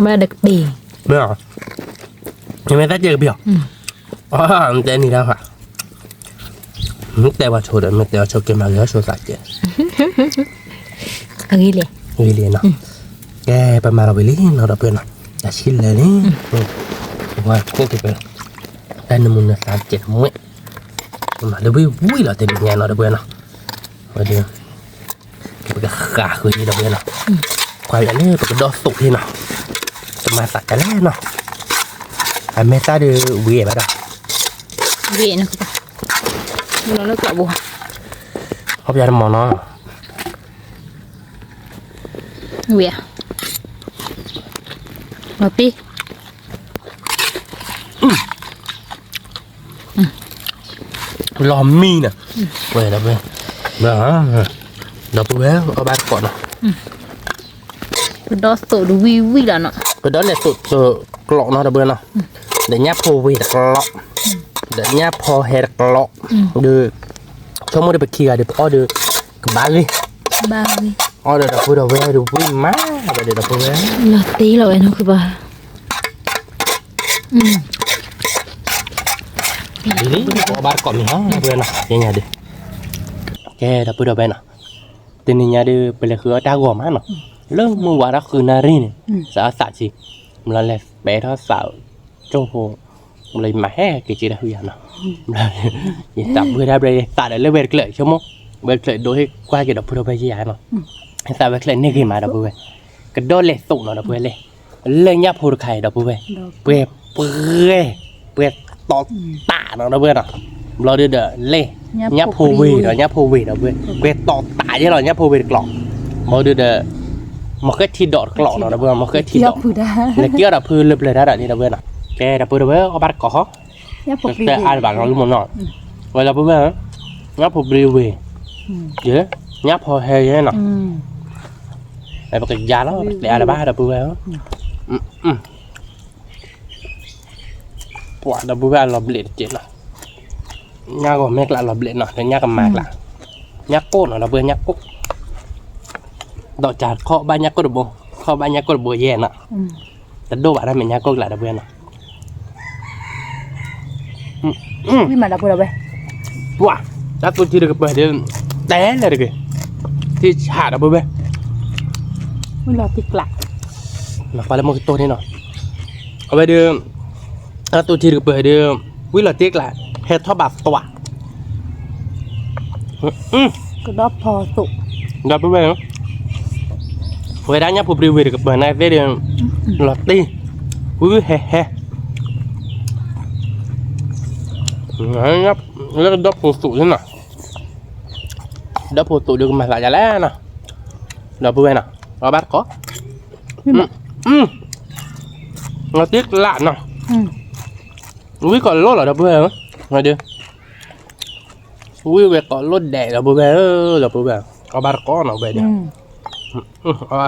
ไม่ได้ดีไม่หรอยังไม่ได้เจอเบี้ยอ๋อแต่นี่แล้วค่ะแต่ว่าโชว์เดี๋ยวไม่แต่ว่าโชว์เกมมาแล้วโชว์สักเจอันนี้เลยเนาะแกประมาณเราไปเล่นเราเพื่อนเนาะจะชินเลยนี่ว่าพวกที่เป็นได้1,370เมื่อมาเดี๋ยววิ่งเราเต็มงานเราเพื่อนเนาะมาเดี๋ยวก็ไปขาคือที่เราเพื่อนเนาะควายอันนี้ก็ดอสุกที่เนาะจะมาสักกันแล้วเนาะไอ้เมตาดูวิ่งไปแล้ววิ่งนะครับเราเลิกกลับบัวเขาพยายามมองเนาะวิ่งมาปีลอมมีน่ะเว้ยแล้วเว้ยเดี๋ยวเว้ยเอาบ้านก่อนเนาะก็ดอสุดูวิ่งแล้วเนาะก็ดอเนี่ยสุดกลอกเนาะเดี๋ยวเว้ยเนาะเดี๋ยวเนี้ยพอวิ่งกลอกเดี๋ยวเนี้ยพอเฮดกลอกดูช่วงมื้อเดี๋ยวไปขี่กันเดี๋ยวอ้อเดี๋ยวกับบ้านเลยอ๋อเดี๋ยวพูดเอาไว้ดูวิ่งมาเดี๋ยวพูดไว้เราตีเราเองนะคือบ่ดีเอาบ้านก่อนมีห้องเพื่อนเนาะยังไงดิแกเดี๋ยวพูดเอาไว้เนาะทีนี้เนี่ยเดี๋ยวไปเลยคือตากอมาเนาะเรื่องมือว่าเราคือนารีเนี่ยสาสัตสิมันเลยแปะท่อสาวจงโฮมันเลยมาแห่กี่จีได้หุยเนาะมันเลยจับเพื่อได้เลยตัดเลยเวทเลยชั่วโมงเวทเลยโดยกว่าจะดับพูดเอาไว้ยี่ห้อเนาะแต่เวทเลยนี่กี่มาดับพูดไว้ก็โดนเลยส่งเนาะดับพูดเลยเลยยับพูดใครดับพูดไว้เปื่อยต่อตาเนาะดับพูดเนาะเราเดือดเลยยับพูดวีเนาะยับพูดวีดับพูดเปื่อยต่อตาเยอะหน่อยยับพูดวีกล่องเราเดือดมันก็ที่ดอดกล่องเนาะดับพูดมันก็ที่ดอดเลยเกี่ยวดับพูดเลยได้ดับนี่ดับพูดเนาะแกดับพูดดับพูดเอาบัตรก่อแต่อ่านบัตรเราลุ้มหน่อยเวลาพูดว่ายับพูดรีวิวเยอะยับพอเฮยเนาะไอ้ปากยาแล้วแต่อะไรบ้าดับพูดว่าปวดดับพูดว่าเราเบลดเจ็ดเนาะยากกว่าแม่กละเราเบลดเนาะแต่ยากกับมากละยากโก้เนาะเราเบื่อยากโก้ดอกจัดข้อบ้านยากโก้ดับโบข้อบ้านยากโก้ดับโบแย่เนาะแต่ดูว่าได้เป็นยากโก้ละดับเบื่อเนาะวิ่งมาดับพูดเอาไปว้าถ้าตัวที่เด็กเปิดเดี๋ยวแต่เลยเด็กที่หาดับเบิ้ลมันรอติดกลักมาฟังแล้วมันตัวนี้หน่อยเอาไปเดิมถ้าตัวที่เด็กเปิดเดิมวิ่งรอติดกลักเฮ็ดท่อแบบตัวก็ดอบพอสุกดับเบิ้ลเวลาเนี้ยผมรีวิวเด็กเปิดในเฟซเดิมรอตีวิ่งเฮ่แล้วดับโพสต์ใช่ไหมดับโพสต์ดูมาหลายอย่างแล้วนะดับเบิ้ลนะเราบัดก็เราติ๊กละเนาะวิ่งก่อนรถเหรอดับเบิ้ลมาดิวิ่งไปก่อนรถแดดดับเบิ้ลดับเบิ้ลเราบัดก็เนาะไปเดี๋ยว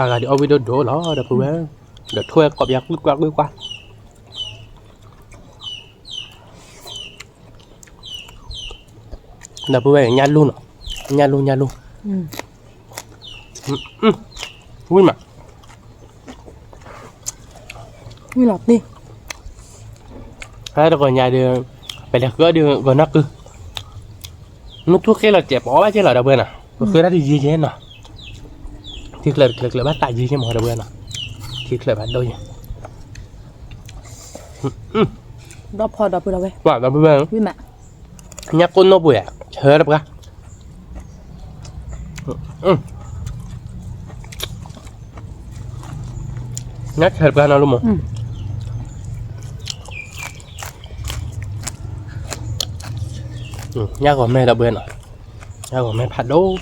อะไรเดี๋ยวเอาวิดีโอดูเหรอดับเบิ้ลเดี๋ยวช่วยกบยักษ์กว่า là bữa về nhăn luôn nhăn luôn vui mà ไม่หลับดิ hai đứa còn nhà đưa phải là gỡ đưa còn nó cứ nó thuốc cái là trẻ bỏ bác chứ là đâu bên à cứ đã đi gì thế nào thiệt là bắt tại gì chứ mà đâu bên à thiệt là bắt đôi รอบพอดอกไปเราไป quả đâu bên วิ่งมา nhắc con nó bụi à chơi đâu cả nhắc chơi ra nó luôn mà nhắc của mẹ đâu bên à nhắc của mẹ phạt đâu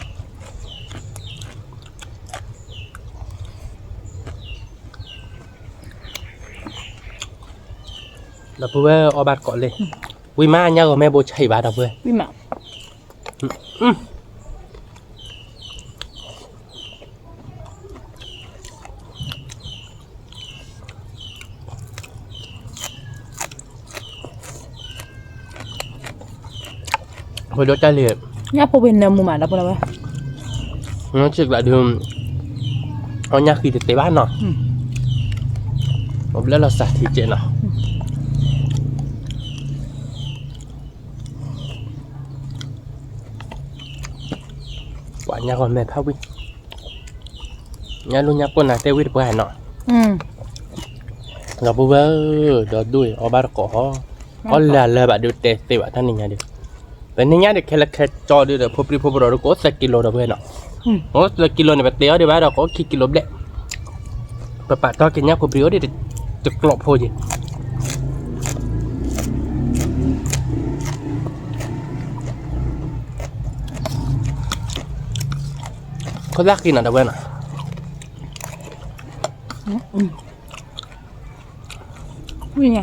là bữa ở bát cọ lên quy ma nhắc của mẹ bố chạy bát đâu bữa วิ่งมา hồi đó trai liệt ย่าพอเป็นเนื้อหมูหมาดอกไปเราไป nó trực lại đường ở nhà khi thực tế bán nó một lần là sạch thịt chuyện nào quả nhà còn mệt thao đi nhà luôn nhà con này teo đi bữa nọ อืม gặp bữa đó đuôi ở ba có là bạn được tè tè bạn thân nhà được vậy nên nhà được cái là cái cho được phô rồi có 1 kilo đó bữa nọ 1 kilo này bạn teo đi bán đó có kilo đấy bạn to cái nhà phô điจะกรอบพอดีเขาลากกินอะไรเว้ยน่ะวิ่งไง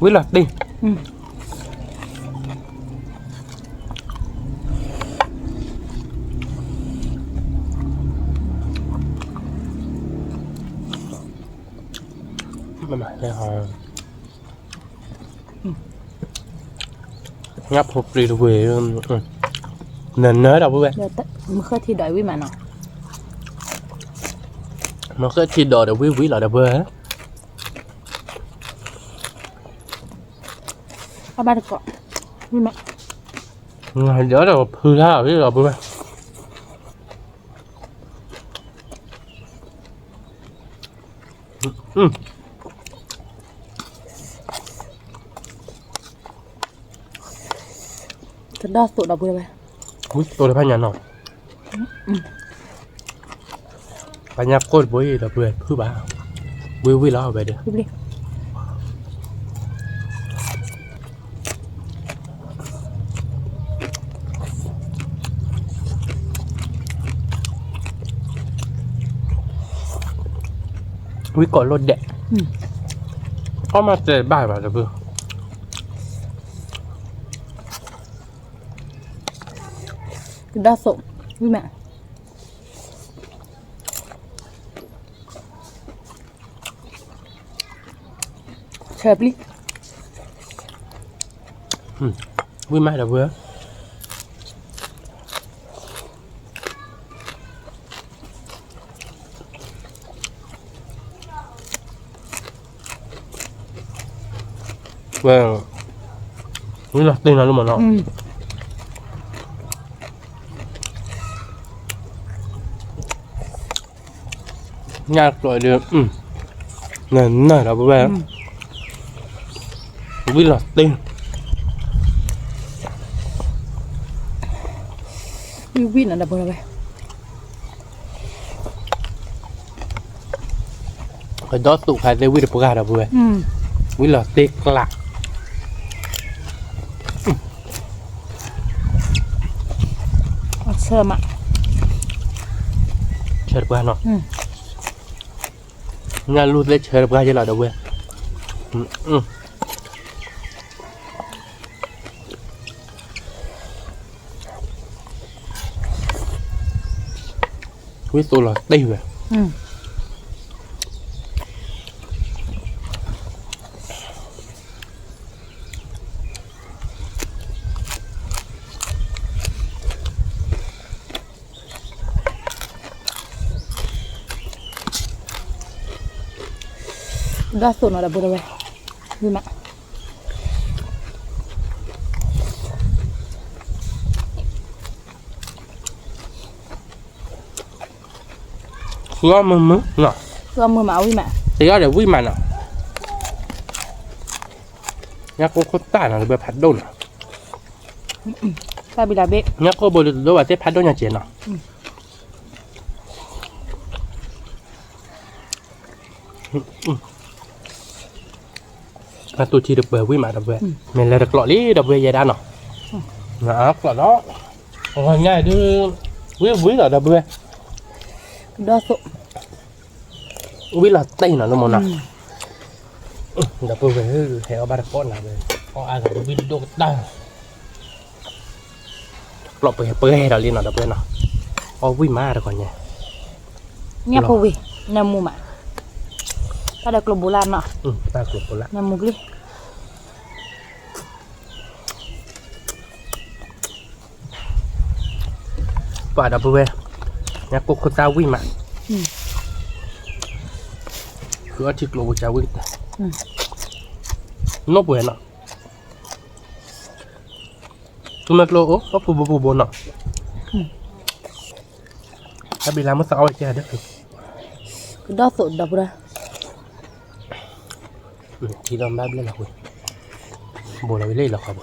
วิ่งหลับดิไม่มาเลยฮะงับพบรีดเวย์เนื้อเนื้อเราเว้ย เดี๋ยวมันเคยที่ดอยวิ่งมาเนาะ มันก็ทีดอเดี๋ยววิ่งเราเดี๋ยวเว้ย เอาบ้านเกาะวิ่งมา เดี๋ยวเราพื้นท่าที่เราเว้ยจะดอสุดดอกไปเราไป อุ้ยตัวเล็กพันยันหน่อยพันยักโคตรบุ้ยเราเว้ยพื้นบ้าวิ่งแล้วเอาไปเดี๋ยว วิ่งดิ วิ่งก่อนรถแดะเอามาเจอบ้านมาเดี๋ยวเว้ย จะดอสุดวิ่งมาเชิญลิ วิ่งมาเดี๋ยวเว้ยเว้ยวิ่งหลับตีนแล้วรู้มั้ยเนาะยากตัวเดียวนั่นเราเว้ยวิ่งหลับตีน วิ่งอันดับไปเราไป cái đó tụ khai tới được gà đâu vừa với là tê lạc เชิญมา chơi được gà nó nhà luôn lấy chơi được gà chứ là đâu vừa với tôi là tê về đó sổ nó là bữa đâu vậy vui mà ngon mừng nọ cho mưa máu vui mà thì ra để vui mà nọ nhá cô có tả là bị phát đồn ta bị là bệ nhá cô bồi được đâu mà tiếp phát đồn nhà chị nọ à tôi chỉ được bờ vui mà đập về mình là được lọ lý đập về dài đan nọ đó lọ đó rồi ngay đưa vui là đập về đó sổ vui là tay nó màu nào đập về heo ba con nào về có ai gọi vui đồ đằng lọ bơi đó liên nó đập về nó vui mà được còn nhỉ nghe phô vi nằm mù mà ta được lồng bồ lan nọ ta của cô lá nằm mù đi và đập về nhá cô con tao vui mà cứ chỉ lồng cháo vui nó bùa nọ chúng nó lô có bùa nọ ta bị làm mất sao vậy đấy cái đó sổ đập ra thì làm ba bên là hồi bùa là lấy là khỏi bùa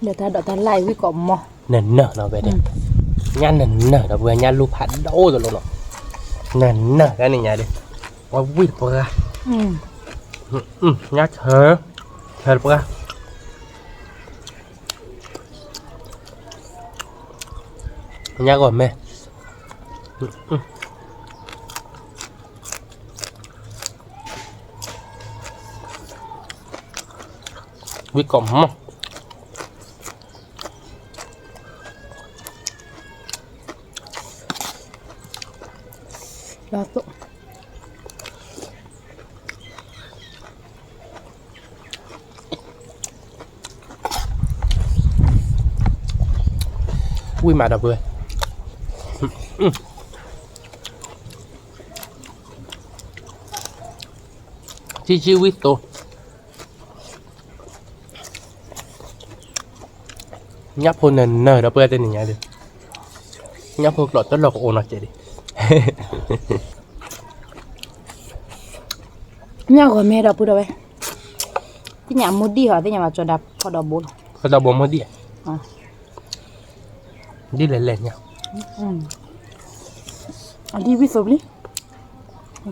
để ta đợi ta lại với cỏ mò nền nở nó về đây nhăn nền nở nó vừa nhăn lúp hẳn đâu rồi luôn nền nở cái này nhà đi quá vui quá nhát thở thở quá nhát gọi mẹ vui cỏ mò đó sổ vui mà đập vừa chi vui to nhấp hôn nền nở đập vừa tên nhà đi nhấp hôn lọt tất lọt ồn nó chạy đi nhà của mẹ đập bữa đâu vậy cái nhà mua đi hả cái nhà mà cho đập họ đập bốn có đau bụng mới đi đi lên lên nha đi với số đi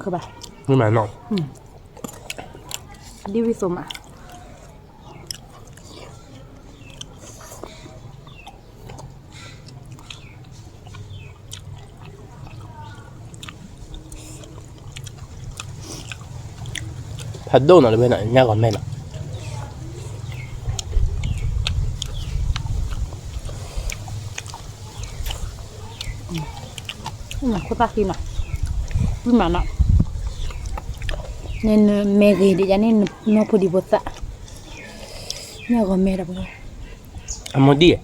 các bạn nhưng mà nó đi với số mà thật đâu nó bên này nhà còn mẹ nó có ta khi nào nhưng mà nó nên mẹ ghi để cho nên nó phải đi bớt tạ nhà còn mẹ đâu ăn đi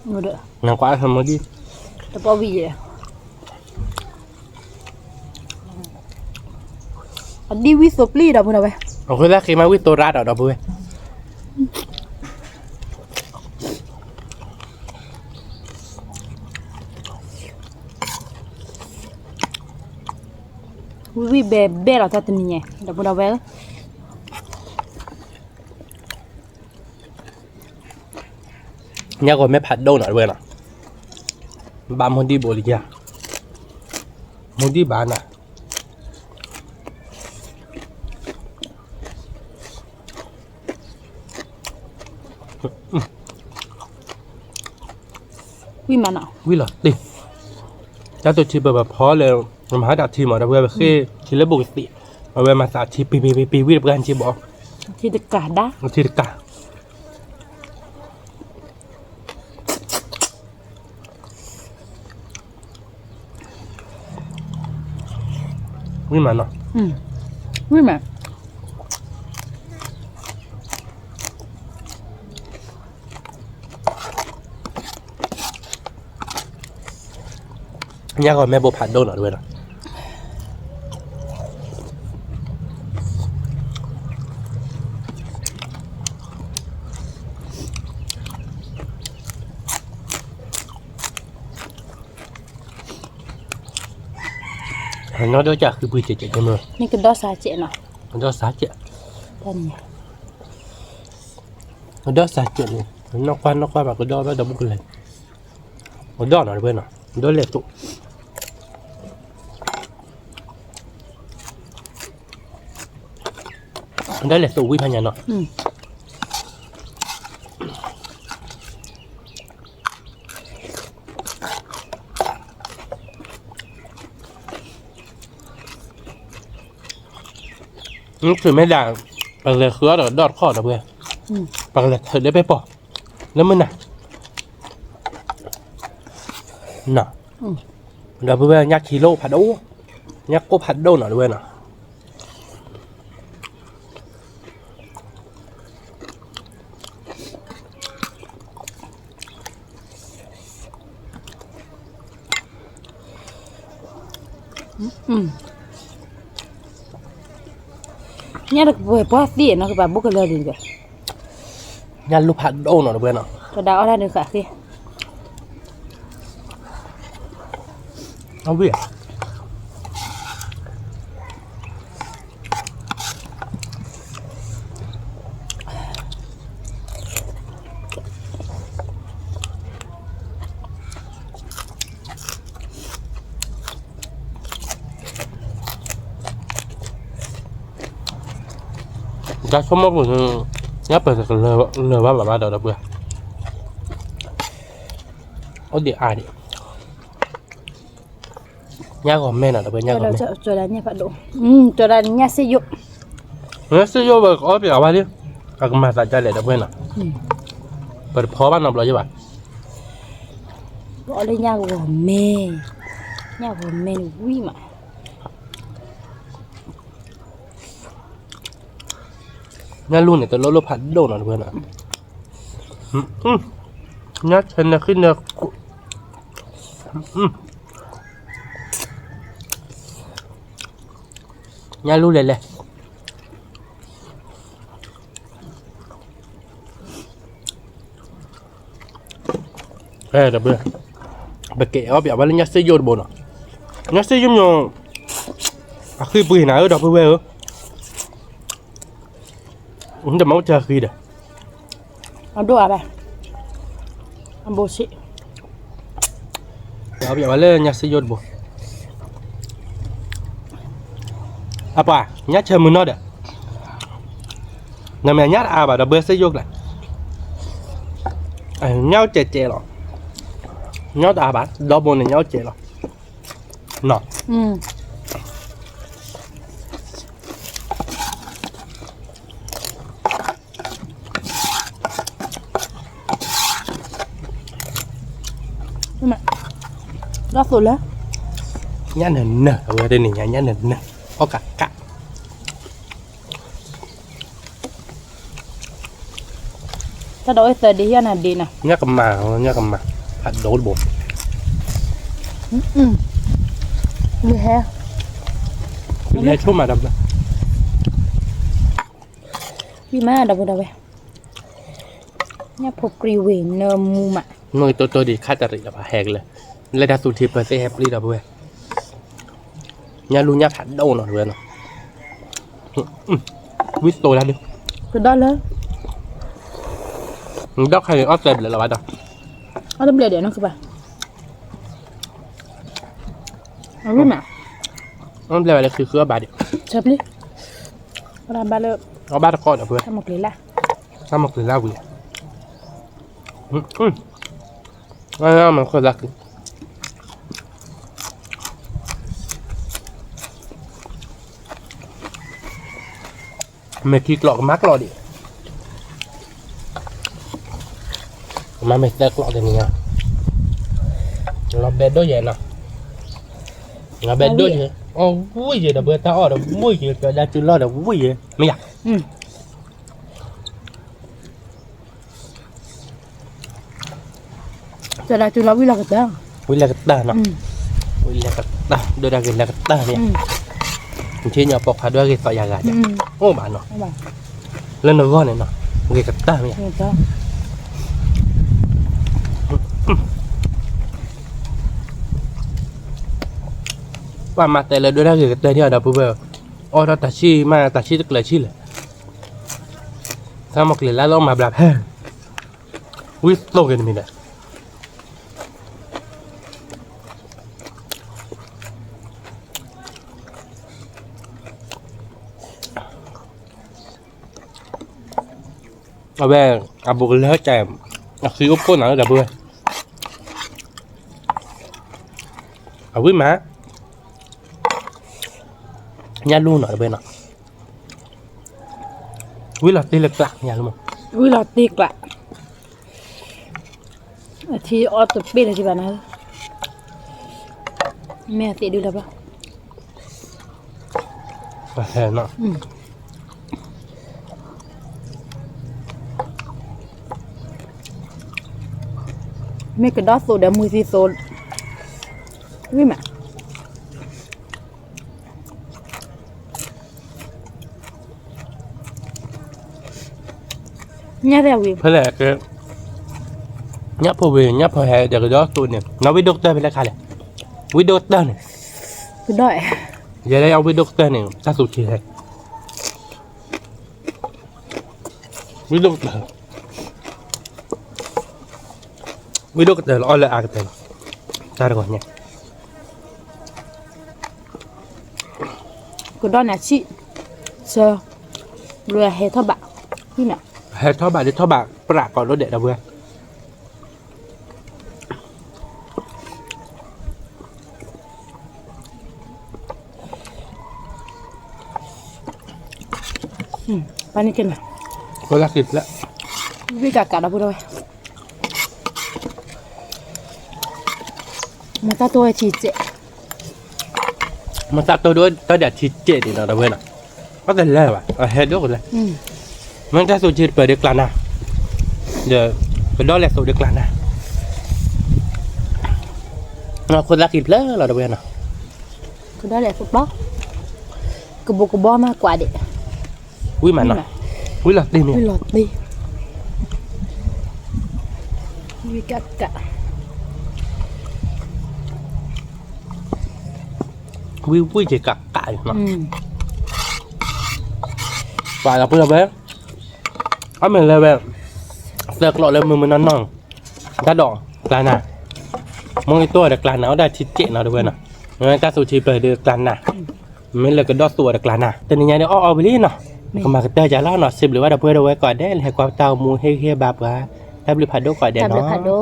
ngồi đợi ngang quá ăn đi tập bao bì vậy đi với số pli đâu bữa nào vậy cái đó khi mà với tôi ra đó đâu bữa vì bé là ta tin nhỉ đâu bữa nào vậy nhà còn mẹ phát đâu nữa bữa nào ba muốn đi bộ đi à muốn đi bán à vì mà nào vui là điถ้าตัวชีแบบพอเลยมาหาดับทีมอ่ะดับเบิลคือชีเล่บุกติมาเวมาสาชีปีวิ่งกับการชีบอก thì tất cả đã ชีตกาวิ่งมาเนาะ vì mà ย่าก็แม่โบผัดโดนหน่อยด้วยนะnó đó chảคือ bùi chè nhưng mà นี่คือดอกซาเจเนาะ nó đó xá chè ท่านเนี่ย nó đó xá chè này nó qua mà cái đó nó đâu có lên nó đó nó bên nào đó lệ tụ đó lệ tụ quý pha nhà nó นี่คือไม่ด่างปลาเลยเครือเดี๋ยวดอดข้อเดี๋ยวเพื่อนปลาเลยเธอได้ไปปอกแล้วมันน่ะน่ะเดี๋ยวเพื่อนยักษ์กิโลผัดโอ้ยักษ์ก็ผัดโดนหน่อยด้วยน่ะเนี่ยเราไปพอดีเนาะคือแบบบุกเลยดีกว่า ยันลูกผัดโดนหน่อยด้วยน่ะ ก็ดาวอะไรนึงค่ะสิ เอาเวียจะชมว่าผมเนี่ยเปิดกันเลยว่าแบบว่าเดี๋ยวเบื่อเอาเดี๋ยวอ่านดิยากกว่าแม่น่ะเดี๋ยวเบื่อยากกว่าแม่ จุดนี้ผัดโดจุดนี้สิยุ เนี่ยซื้อโยเบิร์กเอาไปเอาไว้ดิเอามาใส่ใจเลยเดี๋ยวเบื่อน่ะเปิดพอบ้านนำเราใช่ป่ะ บอกเลยยากกว่าแม่ยากกว่าแม่วิ่งมา งานรุ่นเนี่ยแต่รถผัดโดนหน่อยเพื่อนอ่ะงัดฉันนะขึ้นนะงานรุ่นเลยเดี๋ยวเบื่อไปเกะเอาแบบว่าเล่นยัดเสื้อโยนบนอ่ะยัดเสื้อยุ่งยงอ่ะคือปืนไหนเออดอกเพื่อนจะมาเจอคือเด้อ เอาดูอะไรเอาโบชิ เอาแบบว่าเล่นยัดเสื้อโยนบนอ่ะป่ะยัดเชิญมือนอดอ่ะนั่นแม่ยัดอาบ่ะดับเบิลเสื้อโยกแหละเงาเจ๋หรอเงาตาบ่ะดอกบนเนี่ยเงาเจ๋หรอเนาะรอบสุดแล้ว nhá nền nè ở đây này nhá nền nè có cảถ้าโดยเตอร์ดีน่ะดีนะ nhá cầm mà hạt đổ bột มีแฮะ để chút mà đập ra พี่มาดับดับไปเนี่ยพบกรีเวนเนอร์มูมะ người tôi đi khát tari là bà hẹnเลยเลยđã tụt thiệp và sẽ hẹp đi đập về nhá luôn nhá hạt đâu nào về nào vít tôi ra đi คือได้เลย đốc hay ớt đẹp lại là bà đâu เอาต้องเปลี่ยนเดี๋ยวนั่นคือป่ะเอารุ่นอ่ะ ớt đẹp làคือbà đi เชิญดิร้านบ้านเลิก có ba con đập về ทำหมดเลยล่ะ sao một người lao về mà không ra mày kia lọ mắc lọ đi mà mày sẽ lọ thì nha lọ bẹt đôi vậy nè lọ bẹt đôi vậy ô vui gì đâu bữa tao đâu vui gì cái đa chữ lo đâu vui gì mày à จะได้จุดรับวิลากระเตง vui là cái đà nè Lekata, do dah lekata ni. Kuncinya pok ada lagi tak jaga aja. Oh mana? Lên nó ngon này nè, cái cắt ta mày. Và mặt tại là đôi ra cái tay đi ở đâu bữa, ô đó tachi mà tachi tức là chi là, sao một cái lá lông mà bạc hết, quý lâu cái này nè. Ở bên à buộc lỡ chạy khi úp cô nào là bữa ở với má nhà luôn ở bên nào với là tê lực lạc nhà luôn mà Ui là tiệc lại. Thì ở tập bên là gì bạn ơi? Mẹ tiệc đưa là bao? và hè nọ Mẹ cái đó số đã mua gì số? Ui mà. Nhà ra gì? thế là cái nhấp phô về nhấp phô hè để cái đó tôi nè nó với doctor bên đây khai này với doctor này Cứ đợi. giờ đây ông với doctor này ta sụt chỉ này với doctor là là cái tên ta được rồi nhé Cứ đợi là chị. Chờ. Rồi hết thọ bạc. Như nào? hệ thó bạn đi thó bạn bạc còn nó để đâu vừa Bạn này kìa nào? có là kịp lại Vì cả đó vừa rồi. Mà ta tôi chỉ chạy. mà sao tôi đối tôi để thịt chết thì nó đâu vừa nào có thể là vậy hết được rồi mình ta sụt chết bởi được là nào giờ cái đó là sụt được là nào nóคนละkịp lớn là đâu vừa nào Cứ đó là phục bó. Cứ bó mà quả đi. quý mà nó quý là tìm Ui này lọt đi. Vì cả. quý chỉ cặp cãi nó và là bây giờ bé ở mình là bé giật lọ lên mình non ta đỏ là nè mong cáiตัวđược là nó đã thịt chết nào được vậy nào người ta sụt chỉ bởi được là nè mình là cái đóตัวđược là nèแต่ในนี้เอาไปเลยเนาะก็มาเตะจะแล้วเนาะสิบหรือว่าดับเบิลเอาไว้ก่อนได้ให้ความเตามูให้เฮียบาบว่าดับเบิลพัดโดก่อนเดี๋ยว Tạm biệtเนาะ Hà Đô.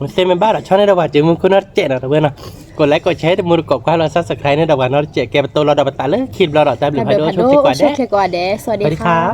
มันเต็มเป็นบ้านอ่ะชอบในระหว่างจืดมึงคนนั้นเจ๊นะทุกคนนะกดไลค์กดแชร์แต่มือกดความเราซับสไครต์ในระหว่างนั้นเจ๊แกเป็นตัวเราดับตาเลยคลิปเราดับแต่หรือ Tạm พา biệt โด Hà ช่วย Đô. ก่อนได้ Chúc thầy quả đẻ. สวัสดี สวัสดีครั ค่ะ บ